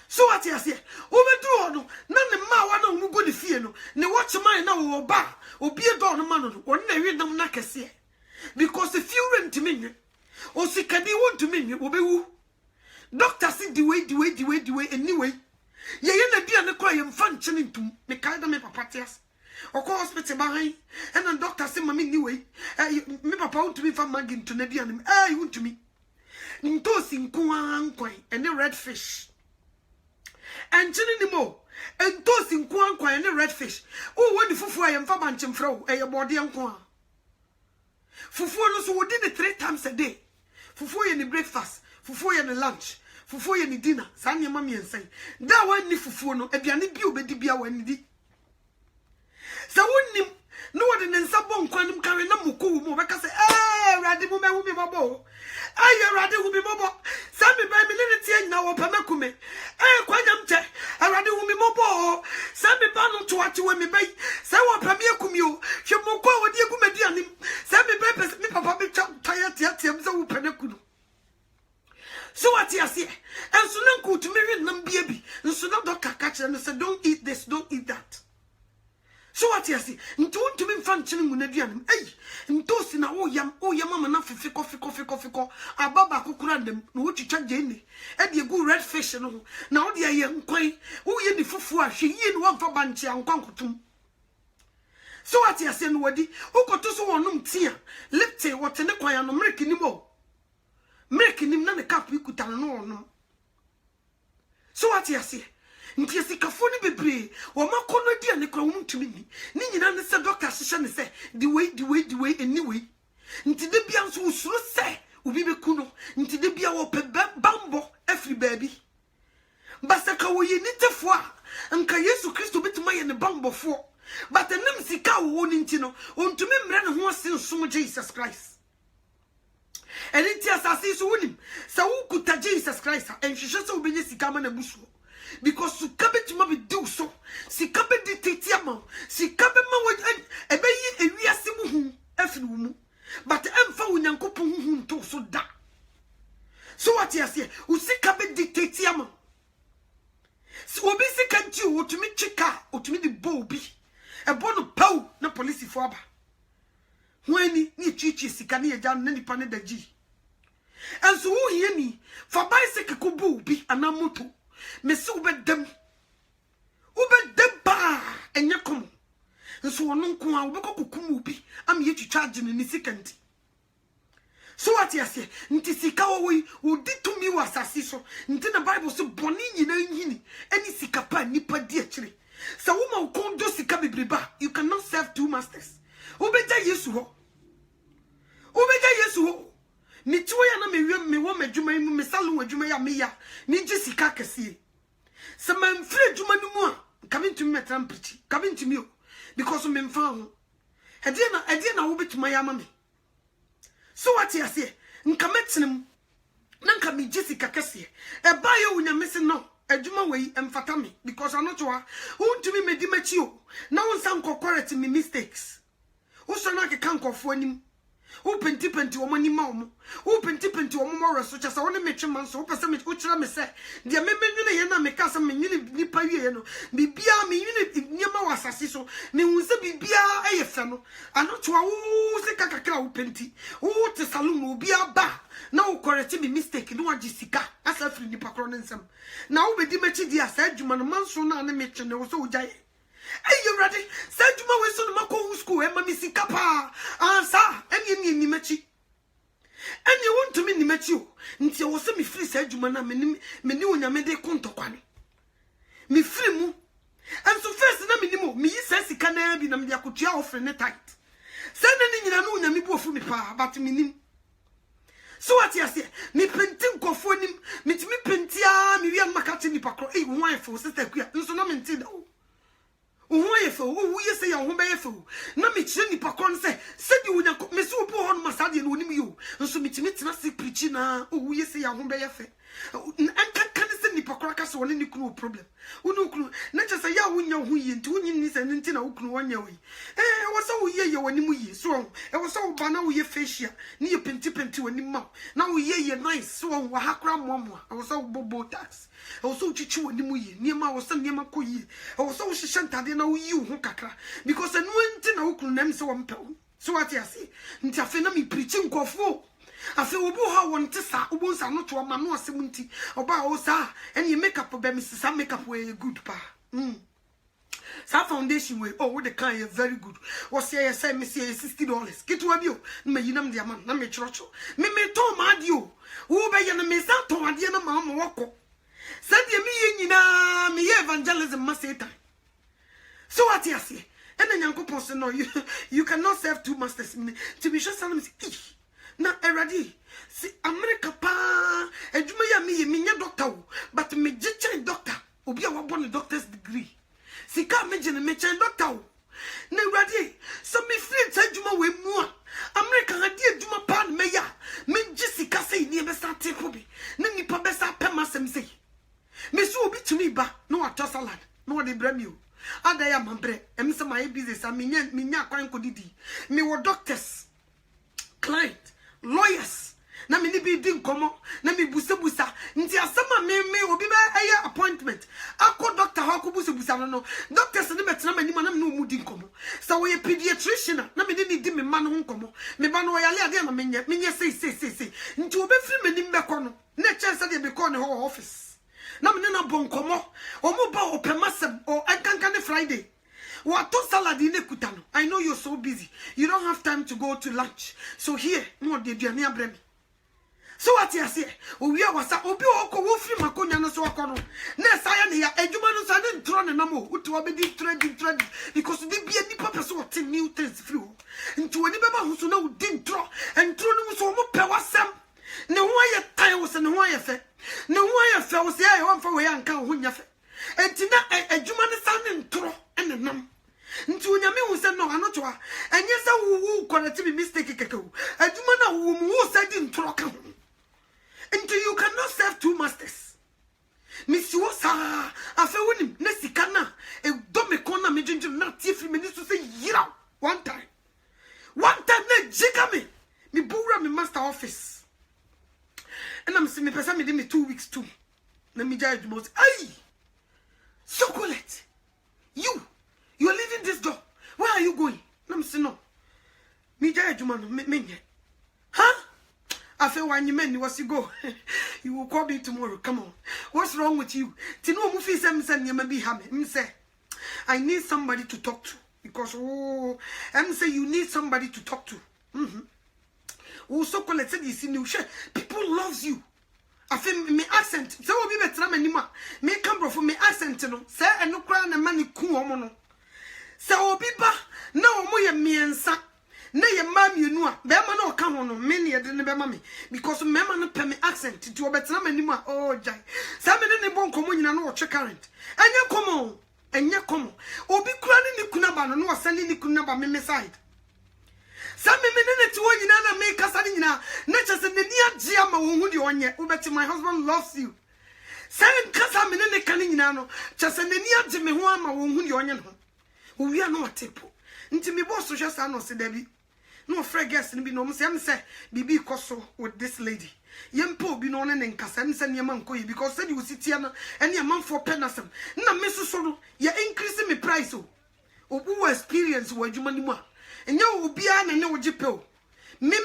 so what you say ube do no na ne ma wa na mu go ne fie no ne watch man na wo ba obi do no ma no won na wi nam na kese because if you rent me o sikani wontumi ni ube wu doctor see the way anyway ye na diane kro ye mfa nchene ntum me kai da me papa tias oko hospital behind and the doctor say mama anyway me papa want to be from magin to nadia you want to me ntosi nkuankwan and red fish and chini mo ntosi nkuankwan and red fish oh when the fufu ayem fa banchim fro e body nkwa fufu no so we did it 3 times a day fufu ye ni breakfast fufu ye ni lunch fufu ye ni dinner sa nyama mi ensan da wan ni fufu no aduane bi obedi bia wan di sa wonnim no wode ne nsabo nkwanim kare na muko wo be ka say rade mu mewu mi bobo rade hu mi bobo sa mi ba mi ne tie nyina wo pamakume kwanyam che rade hu mi bobo sa mi ba no to ate we mi bai sa wo pame akumi o hwe muko wo de agumaduanim sa mi ba pese mi papa bi taya tiam za wo panakuno so what you say and so na nko tumi wi nam bia bi so na doctor catch and say don't eat this, don't eat that. So what you see? Nto ntumi mfa nchene mu na duanam. Ntosi na wo yam mama na fiko ababa kokura ndem na wo twitwa gene. E de gu red fish no na wo de aye nkwan. Wo ye ni fufu a hwe yie no wamfa banche ankwankotum. So what you say no wadi? Ukoto so wonum tia. Lipte wote ne kwan no mreki ni mo. Mreki ni na ne kap ikuta no no. So what you say? Nti esikafo ni bebre wo makono dia ne kro wumtumi ni nyina ne se doctor hihye ne se the way anyway nti de bia nso usuro se obi beku no nti de bia wo pe bambo every baby basaka wo ye nitefo a nka Yesu Kristo betuma ye ne bambo fo but enem sika wo ni nti no ontumi mre ne ho asensom Jesus Christ enti asase so wonim sa wo kuta Jesus Christ enhwehwe se obenye sika ma na buso because su kabet ma be do so si kabet ditetiama si kabet ma wo ebe yi ewiase mu hu afiri mu but emfa wonyankopon hu nto so da so what you say u si kabet ditetiama so obi si kanti o tumi chika o tumi di bobi e bono pau na police fo aba hwani ni chichi sika na eja na nipa ne daji enso wo hie ni fa bicycle ko bobi anamoto mesi ubedem ba enyakom nso wono nko a obekokukum ubi am ye twitwaje ne sikanti so what you say nti sika wo udi tumi wasasi so nti na Bible so boni nyina nyini eni sika pa nipa di akire sa wo ma ukondo sika bebreba you cannot serve two masters obeja Yesu ho ni tuwa ya na me wo madwuma mu me salo adwuma ya me ya ni ji sika kese se man free adwuma no mu a coming to me metampichi coming to me because me mfa ho ade na wo betuma ya ma me so what you say nka metenem na nka me ji sika kese e ba ya wonya me se no adwuma wei emfata me because anotoa wontumi medi machi o na wonsan correct me mistakes wo so na ke kan kofo anim o penti o mani ma o o penti o mo reso cha sa woni metwe man so o pese me o kira me se de me menwene ye na me ka sa me nwene nipa wie no bibia me nwene nyema wasase so me hunse bibia eye fe no ano to wo se kakakra o penti o te salon obi aba na o correct me mistake no agi sika asa firi nipa kro ne nsam na wo bedi machi di asa adwuma no man so na ne metwe ne wo so o jaye you ready? Said you my son, Mako school, and Mammy Sikapa. Answer, and you mean me, Machi. And you want to me met you until was me free said you man many when you made a contoquani. Me free mu. And so first na minimo me says he can be na me akutia offering a tight. Send any no na me bo fu me pa but minim. So what you say? Me pentim kofonim, me pentia, me wian makati ni pakro. Eh, wife for sister kuya. Nso na menti da. Wife for who you say your home be for. Na me chire ni pakro say, said you would me so po hon masade no nim you. Nso me na se preach na, who you say your home be fe. Can say ni pakro ka so ni kunu problem. Unu kunu na just say ya wunya hu yi nti wunyi ni se nti na ukunu wanya we. Was so ye ye wani mu yi so. E was so ba na wo ye facial. Ni ye penti wani ma. Na wo ye nice so wa hakra momo. I was so bobo tax. I was so chichu wani mu yi. Ni ma was so niema ko yi. I was so shishantade na wo yi ho kakra because enu nti na ukunu nam se wo mpe. So what you say? Nti afa na me preaching kofo. Afi obu ha won te sa obu nsa no to ma no asem nti oba o sa and you make up be Mrs. Makeup we good pa sa foundation we oh we the kind very good was say me say $60 kitu wa bio na yinam dia man na me chrocho me to ma dio wo be ye na me sa to ade na ma mo woko sa dia me ye nyina me ye evangelism ma satan so what you say and nyankopon say no you cannot serve two masters to be sure salam say na eradi si America pa eduma ya me nya doctor but me gichen doctor obi a wabon doctor's degree si ka me gene me chen doctor na eradi so me free eduma we mu America adi eduma pa me ya me jisika say ni be start po bi na nipa be sa pema sem say me so obi tumi ba no water salad no de bram you ada ya mambre em say my business am me nya kwan ko didi me wo doctors client lawyers na me ni bi di nkomo na me busa nti asama me obi ba aya appointment akọ doctor ha ko busa no doctors ne betena mani na me no mu di nkomo so we pediatrician na me ni di me ma no nkomo me ba no yale ade na menye say nti obi firi mani mbekọ no na chance de be call ne ho office na me na bon nkomo o mu ba o pemasem o ankanka Friday. What salad in Ekutano? I know you're so busy. You don't have time to go to lunch. So here, no de near bremi. So what you say? We are was obi oko wo free makonya no so akono. Na saya ne ya adwuma no sa ne ntro ne namo. Uto obedi trade because the be any purpose what new things free. Nti woni beba ho so na udi ntro. Ntro no so mo pe wasam. Ne ho aye tan wo se ne ho aye fe. Ne ho aye fe wo se aye won fa we anka ho nya fe. Enti na adwuma ne sa ne ntro ene nam. Nti onyame hu se no anoto a enye se wu correct me mistake kekewu aduma na wu mu se di ntro ka ho nti you cannot serve two masters misi wo sa afa wonim na sika na e do me kona me dwendwe na tie fi me ni so se yira one time na jiga me bura me master office and am se me pesa me di me 2 weeks too na me judge most ai chocolate you're leaving this door. Where are you going? No, I'm saying no. Me jaya jumano me. Huh? I feel when you men was you go. You will call me tomorrow. Come on. What's wrong with you? Tino mufi sem you may be happy. Say I need somebody to talk to because say you need somebody to talk to. So collect said you see new share. People loves you. I feel me accent. So will be better anymore. Me come from me accent no. Say and no cry na money cool no. So obi ba na omo ye miensa na ye mam yenu a be ma na oka ho no me ne ye de ne be ma me because me ma no pe me accent to obetena mani mu a oh jai sa me ne bon komo nyina no otwe current enye komo obi kura ne kuna ba no no wasani ne kuna ba me side sa me ne ti wo nyina na me kasa ne nyina na chese ne ni age ama wo hu de onye obeti my husband loves you sa kasa me ne kan nyina no chese ne ni age me ho ama wo hu de onye no we are not tipo. Nti me boss so just no se dabi. No free guest ni bi no say bibi koso with this lady. Yempo bi no ne nkasa nse ne man koyi because said you sit here na ene man for penasem. Na me so no ye increase me price o. Obu experience wo adwuma ni mu a. Enye obi a na ne wo gipe o. Me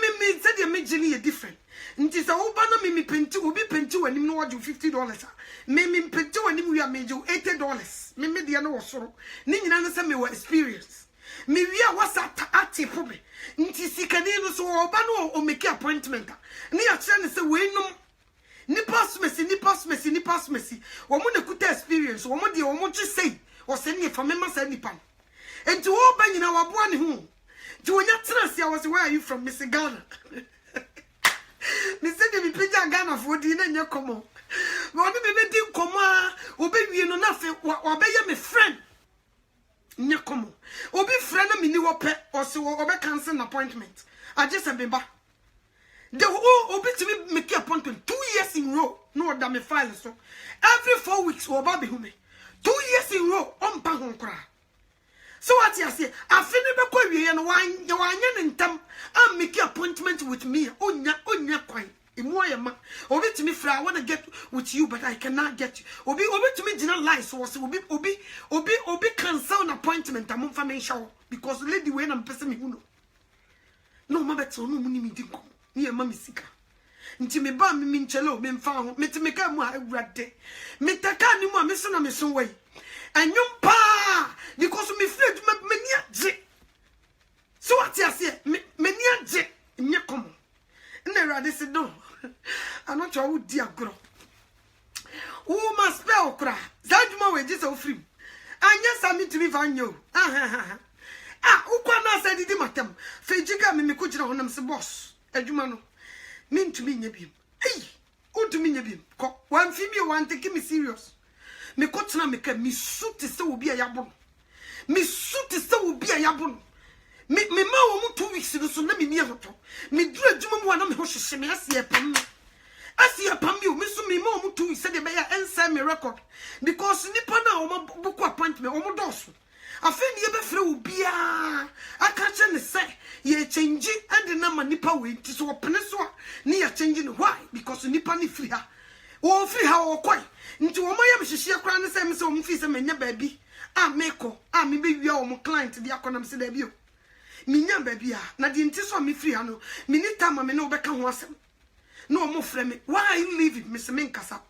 said ye me gini ye different. Nti sa oba na me penti obi penti wani no waju $50. Me penti wani mu ya mejo $80. Me de na wo soro. Ni nyina na se me wo experience. Me wia wasa ate for me. Nti sikani no so oba no o make appointment. Ni a kire ne se we num. Nipa smesi. Wo mo ne kuta experience. Wo mo de wo mo twi sei. Wo se ne fa mema sa nipa. Enti wo ba nyina wo aboa ne ho. Ti wonya trance ya wo se where are you from Miss Ghana? Me say me pija Ghana for di na nya komo. Me obi be di komo a obi wie no na fe wo be ye me friend. Nya komo. Obi friend na me ni wo pe o se wo be cancel an appointment. I just a beba. The obi to me make appointment 2 years in row. No da me file so. Every 4 weeks wo ba be hu me. 2 years in row on pa hon kra. So what you say? I finish be kwa wie no wan ntam am make appointment with me. Onya kwan. Imoyema. Obi to me fra I want to get with you but I cannot get you. Obi to me jina lie so obi cancel an appointment am for me show because lady we na person me hu no. No ma beto no mu ni mi dinko. Ni e ma mi sika. Nti me ba mi nchelo me mfa ho. Me ti me ka mu awrade. Me taka ni mu a me so na me so wai. Enyum pa because me fled me ni agye. So what you say? Me ni agye. Nye komo. Na awrade se no. Ano cho wo di agro. Wo ma spell kra. Zaduma we je se ofrim. Anya sa mi timi fa nyo. Ukwa na sa didi matem. Fejika me ko jira honam se boss. Adwuma no. Me ntumi nya biem. Untumi nya biem. Ko wan fi mi wan take me serious. Me ko tena me ka mi suit se obi a yabon. Me suit se obi a yabon. Me ma wo mu 2 weeks no so na me ni ahoto. Me dura adwuma mu na me ho hyehye me asie pam. Asie pam me o me so me ma wo mu 2 weeks se de be ya ensa me record because nipa na o ma book appointment o mo doso. Afeni ye be frɛ obia aka che ne se ye change and na ma nipa we nti so opene so a ne ya change ne why because nipa ne free ha wo free ha wo koi nti wo ma ye hyehyɛ kra ne se me se wo mfi se menya baabi a meko a me be wia wo mo client dia konam se da bi o minya baabi a na de nti so me free ha no me ni tama me no be ka ho asem no mo frɛ me why are you leaving me se me nkasa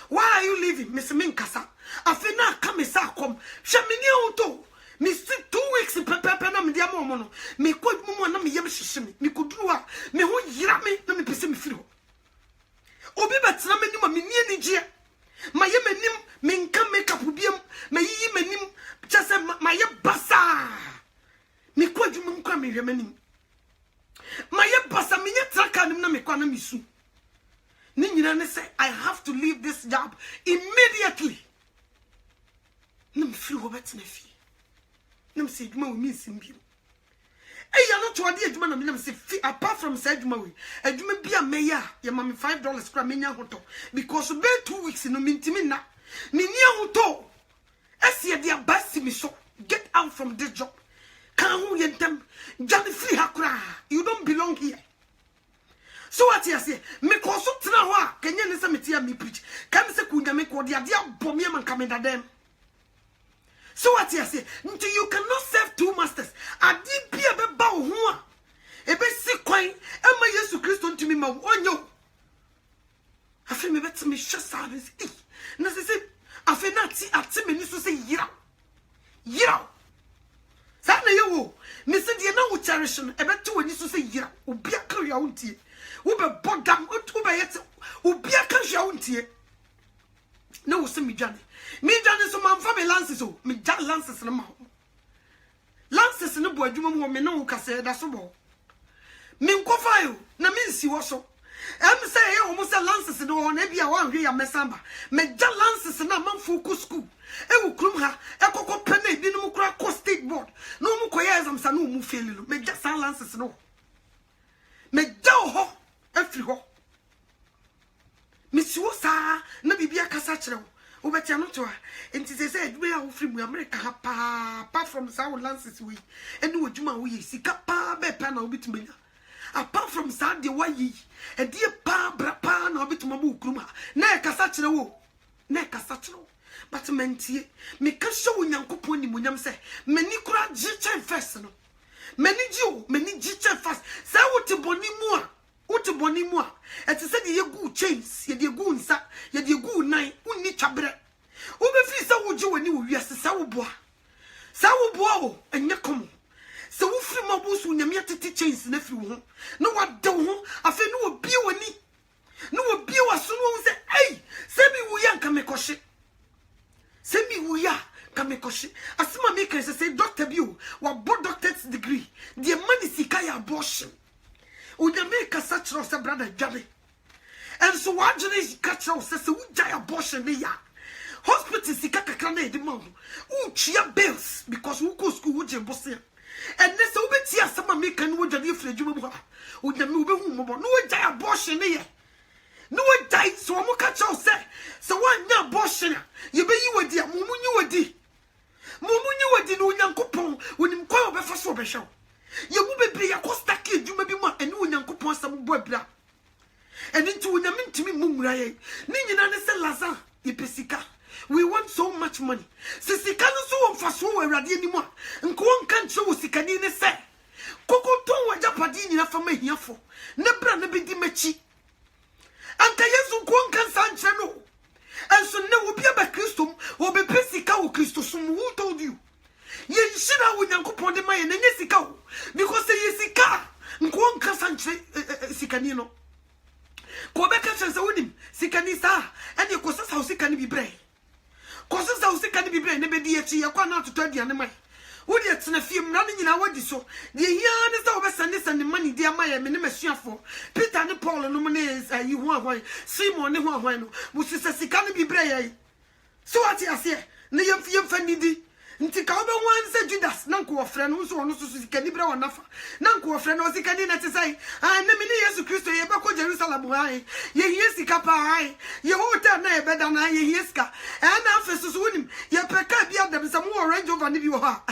why are you leaving me se me nkasa afena ka me sa kom hwɛ me ni onto me still 2 weeks pepepe na me dia mo no me ko mu na me yem hyehye me koduru a me ho yira me na me pese me firi ho obi betra me nim a me ni anigye ma ye manim me nka makeup biem ma yiyi manim chese ma ye basa me ko adwuma nkwa me hwe manim ma ye basa me nye traka nim na me kwa na me su ni nyina ne say I have to leave this job immediately na me firi ho betina fi nam se adwuma we mi simbiem ya no to ade adwuma na me nam se apart from say adwuma we adwuma bia meya ya ma me $5 kra menya hoto because be 2 weeks no mintimi na me ni hoto ese de abasi me so get out from this job kan hu yentem jani free hakura you don't belong here. So what you say me ko so tena ho a kenya ne se metia me preach kan se kunya me ko de ade abom ye man kameda dem. So what you say? Until you cannot serve 2 masters. Adi bia be ba wo ho a. Ebe si kwan e ma Yesu Kristo ntumi ma onyo. Afi me bet me hwe service. Na se afi na ati me ni so se yira. Yira. Sa na ye wo. Me se de na wo cherish no ebe to wani so se yira. Obi aka hwa wontie. Wo be bodam wo be yete. Obi aka hwa wontie. Na wo se me dwane. Me dwane so man fa me lances o me ja lances no ma lances no bo adwuma mu me no wo kase da so bo me nkofa yo na me nsi wo so em say e wo mo say lances no na bia wa hwe ya mesamba me ja lances na man focus school e wo krum ha e kokko pene bi no mu kura ko state board no mu koya exam sa no mu fail lo me ja san lances no me ja ho afri ho me si wo sa na bibia kasa kire wo Ubetia no to enti se say adwuma a wo free mu America ha pa apart from sao lances we eni odwuma wo yi sika pa be pa na obitumenya apart from sa de wa yi e de pa bra pa na obitumma bu krum ha na e kasa kire wo na e kasa kire wo but mentie me ka hwe wo nyankopon ni munyam se mani kura giche first no mani giche first sa wo te boni mu a Uti boni mu a eti se de ye gu chains ye de gu nsa ye de gu nan unni twabre wo be fi se wo je wani wo wiase sa wo boa o enye kom wo no wada wo afi no obi woni no obi waso no say hey se mi wo ya nka mekoshe se mi wo ya ka mekoshe asema me kan say doctor bi o wa bo doctor's degree the money sika ya abortion unya me ka sa chiro se brother dwabe and so what you ka chiro se se uja abortion me ya hospital sika kakra na edi ma wo chia bills because wo go school wo je bosia and this will be tia sama me kan wo dwade frɛ dwuma mu ha unya me wo be hu mo no uja abortion me ya no one died so mo ka chiro se so one nya abortion you be you wadi mumunyi wadi no nyankopon wonim kwa obefa so obehwe ye mu bebre ya kosta ke dwuma bi mu ene onyankopon asam bo abira ene nti wonyam ntimi mumura ye ni nyina ne se laza yepesika we want so much money sisika no so won faso awurade animu a nko wonka nche wo sikani ne se kokoton wajapade nyina fama hiafo ne bra ne bedi machi anka yesu ko wonka sanche no and so ne will be a Christum or be pesika or Christosum. Who told you? Ye should have with Yankopon de May and Yesika because they Yesika Nkwan Casanche Sicanino. Quebec says with him, Sicanisa, and your causes how sick can be brave. Causes how sick can be brave, never dear, you can't to tell the animal. Would yet in a film running in our so the yarn is over Sundays and the money, dear Maya, Minimation for Peter and Paul and Nomanes, you want one, Simon and one, which is a sick be brave. So what I say, Niam Fiam Fanny. Ntika oba wanze Judas nanko ofreno nso ono so sikanibra wonafa nanko ofreno osikani na tesai na me ne Yesu Kristo ye bako Jerusalem hai ye hiesika pa hai ye hotel na ye beda na ye hieska na afeso wonim ye peka bia dem sam wo range over ni bi wo ha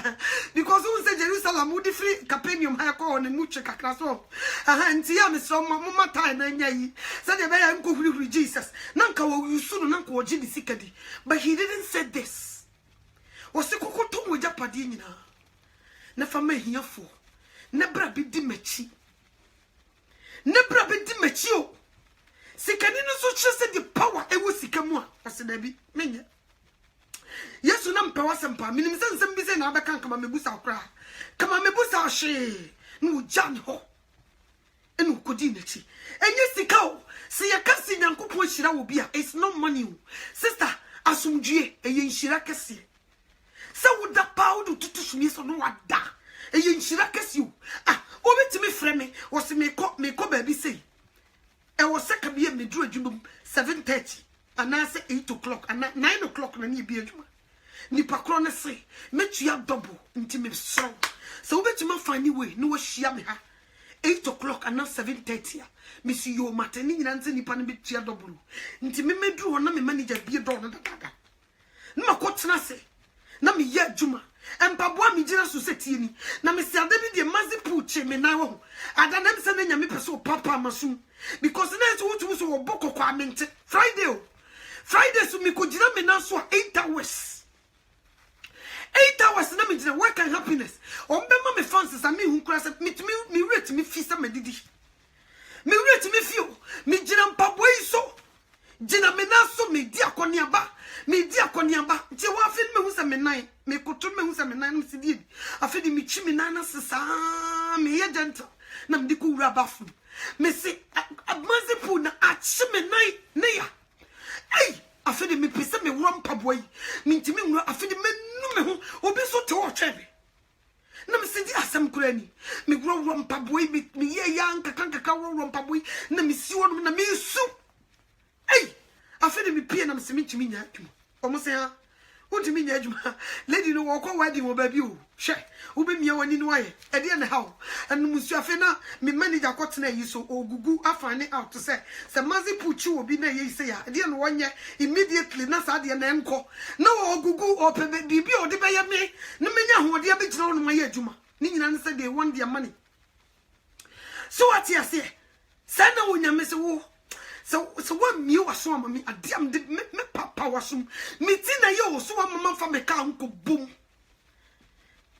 because who say Jerusalem would free Capernaum ha ko on muche kakra so nti ya me so mama time na nya yi say de be ya nko huri Jesus nanka wo yusu no nanka wo gidi sikadi but he didn't say this. Wose kokoto mo japade nyina na fama hiafo na bra be di machi o sikani no so chese the power e wo sika mu a aseda bi menye yesu na mpa wasempa minim sensem bi se na abeka kama mebusa kra kama mebusa hwe no jan ho enu kodi nachi enye sika o se yakasi nyankopon hira wo bia it's no money o sister asumdue eye nhira kese sa woda paudu tutu sumi so no wada eye nhira kese o obetimi frɛ me wo se me ko baabi sei e wo se ka bia medru adwuma 7:30 anase 8 o'clock ana 9 o'clock na ne bi adwuma ni pakro ne se metua double nti me so obetimi fani way no wo hia me ha 8 o'clock ana 7:30 me si yo matani nyina nse nipa ne betua double nti me medru ho na me manager bi do no dada na ko tena se na me ya adwuma empaboa me gira so setie ni na me sia da bi de mazipu che me na wo adanam se na nyame pese papa masum because na so wutu so wo boko kwa mente Friday so me ko gira me na so 8 hours na me gira work and happiness o mbema me fans sa me hu kura se me rate me fi sa medidi me rate me fi o me gira mpaboa iso gina me na so me di akoniaba ti wa afin me hu se me nan me koto me hu se me nan se di afidi me chi me nan sesa me ye gentle na me di ku wura bafu me se mazipu na achi me nan ne ya afidi me pese me wura mpaboa yi me ntimi wura afidi me nu me hu obi so te wo twebe na me se di asem kura ni me wura mpaboa yi me ye ya nkaka wura mpaboa yi na me si wo na me su afede mi pie na me semi ntimi nya adwuma omo se ha untimi nya adwuma lady no woko wedding wo baabi o hwe wo be mia wani no aye e de na ha anu musu afe na me manager kwotena yi so ogugu afane out say mazi puchi obi na ye say ya e de no wonye immediately na sa de na enko na ogugu opebe bibi o de be ye me na menya ho de be gina wo no ma ye adwuma ni nyina ne say they want their money so what you say say na wonya me say wo so what me was so me adiam de me papa wasum me ti na ye so wa mama fa me ka nko bom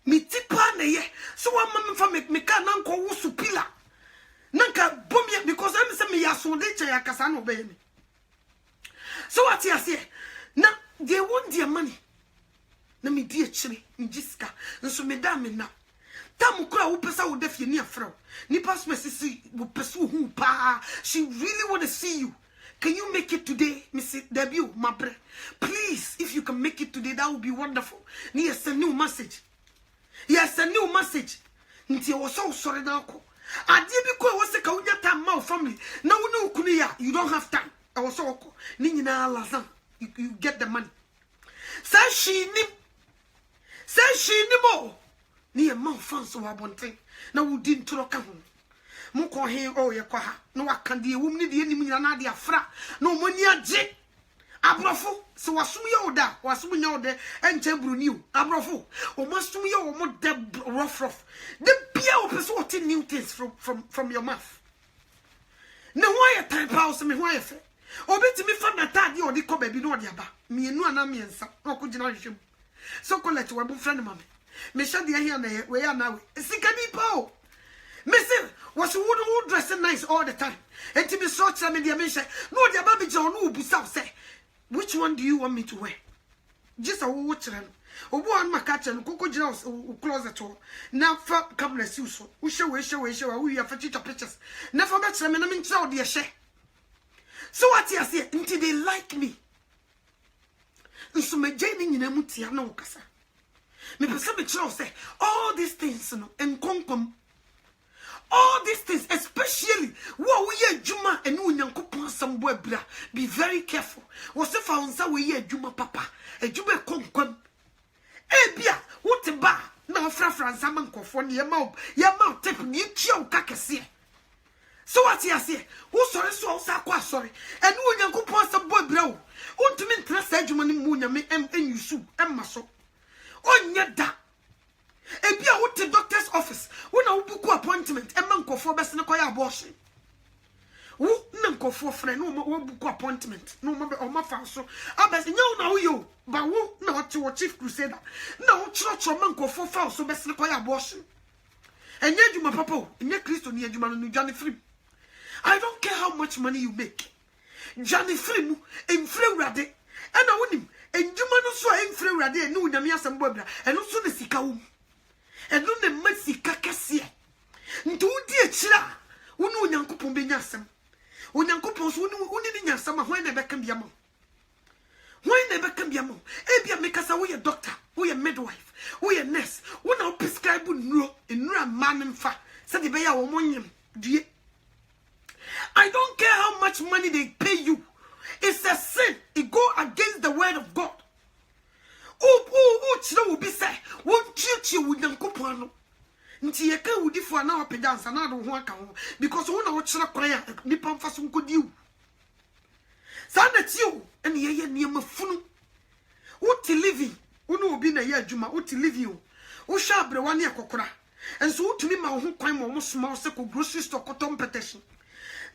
me ti pa na ye so wa mama fa me ka na nko wo su pila nanka bom ye because am say me ya so de che ya kasa no be me so what you say na they want their money na me di chire njiska nso me da me na Tamukura who pesa wo defie ni afro. Nipa smesi wo pesu hu pa. She really want to see you. Can you make it today, Mrs. Debut, my brother? Please, if you can make it today, that would be wonderful. Yes, a new message. Yes, a new message. Nti was so sorry now. I did because was a kaunya time my family. Now no kunia, you don't have time. I was so Nina Lazan. You get the money. Says she more. Near Mount France or one thing. Now we didn't talk home. Moko he oh ye kwa no waka de wum ne de anim nyana de afra no moni age abrofo so wasum ye oda wasum nya oda enche bruniu abrofo o masum ye o mo de rough the bia o person what new things from your mouth ne why a type house me why fe obeti mi fa na tade o de ko ba bi no de aba mienu ana miensa no ko gina hwem so collect we bu friend mama me sha de here na we ya na we sika ni pa o Missy was who dressing nice all the time. And to be so media mention, no, the baby John who be say, which one do you want me to wear? Just a watch them. Or one my catch and cocoa jaws who close at all. Now, for come let's use so. We show, we have for teacher pictures. Never met them and I mean, so dear share. So what you say until they like me. And so my Jane in a mutia no cassa. Maybe some say all these things and come. All these things, especially what we hear Juma and Unyankopon some boy bra. Be very careful. Was if I answer we hear Juma papa, a Juma come. Ebia, what a bar. Now Fra Saman Kofon, your mouth tapping you chill cacasia. So what you say? Who sorry so sorry. And Unyankopon some boy bro. Ultimate trust Juma Munya me and you sue and muscle. On your da. Ebia wo te doctor's office wo na wo book appointment e man kofo bes ne koya abortion wo na nkofo frɛ no wo book appointment no mo be o ma fa so abes nyaw na wo yo ba wo na wo te wo chief crusader na wo chro man kofo fa so bes ne koya abortion enye adwuma papa o enye Kristo ni adwuma no dwane free. I don't care how much money you make dwane free mu emfre wurade na wonim enjuma no so emfre wurade ne unyame asem bobra eno so ne sika wo and no the mercy cacasia. Do dear chila, who know Yankupon be yasam. When Yankupons who need yasama, when never can be a mom. Why never can be a mom? Ebia make us away a doctor, we a midwife, we a nurse, one now prescribe no in no man and fa, said the bear or dear. I don't care how much money they pay you. It's a sin. It go against the word of God. Chino will be say, won't cheat you with Yankupano. Ntieka would for an hour pedance and I don't want to because one of what's not prayer, Nippon Fasun could you. Son, that's you, and ye near my funu. What to living? Uno be a year, Juma, what to live you? O sharp, the 1 year cocra. And so to me, my own crime almost small circle grocery store cotton petition.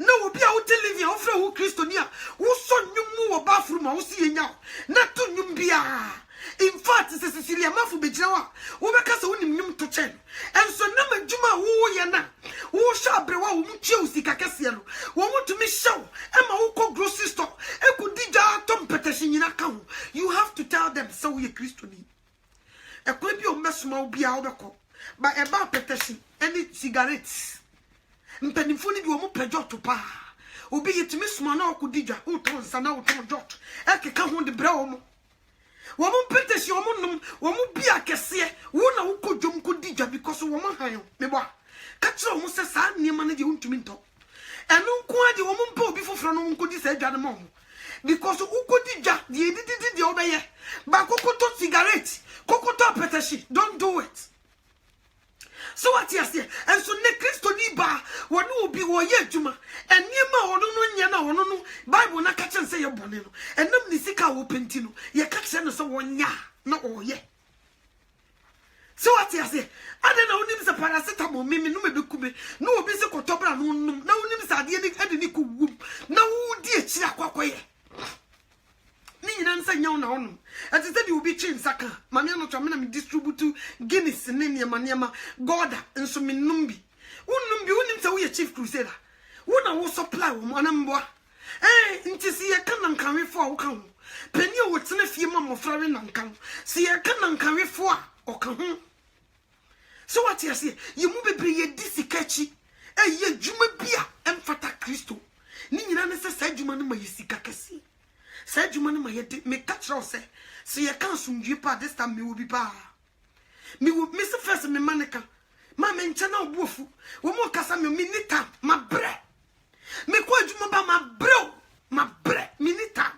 No, be out to live your friend who Christonia, who son you move bathroom, who see now. Not to Numbia. In fact, it's a Cecilia Mafu Bejawa, who because only to chen. And so number Juma who yana, who shall brewa who choose Cacasiano, who want to miss show, Emma who call grocery store, and could dija Tom petition in account. You have to tell them so you Christoni. A quibby or mess small be out of by a bar petition, any cigarettes. Mpenifuni bi omo pejoto pa obi yetimi suma na okudija uton sana uton jot eke ka ho de bra omo womo petesi omo num womo bia kese wo na ukodwom kudija because womo han me bo ka kire omo se sa niema na de untumi nto enu nko ade womo mpa obi foforo no nkodi sa adwane mo because ukodija de obeye ba kokoto cigarette kokoto petesi don't do it. So what you say? And so ne Christo ni ba one will be wo ye juma and niema ono no nya na ono no Bible na ka chen say ye bone no enam ni sika wo penti no ye ka chen no so wonya na oye. So what you say? Ada na onim se paracetamol mimi no mebekume no obi se kotobra no num na onim se ade ni ade ni kuwum na wo di echi akwakoye. Ni nyina nsa nya na ono ati se di obi chin saka mami no to me na me distribute Guinness ne niema goda nso me numbi unumbi unim se wo ye chief crusader wo na wo supply wo anamboa nti si ye kan nkanwe fo a wo kan pani wo tene fie ma mofra we nankan si ye kan nkanwe fo a o kan ho So what you say? You move be ye disikachi. Ye juma bia emfata Kristo. Ni nyina ne se juma no ma yisika kesi. Sa juma no ma ye me catch us say ye kan sundue pa this time me will be pa. Me will miss first me maneka. Ma me nche na obuofu. Wo mo kasa me minita ma bre. Me ko juma ba ma bre minita.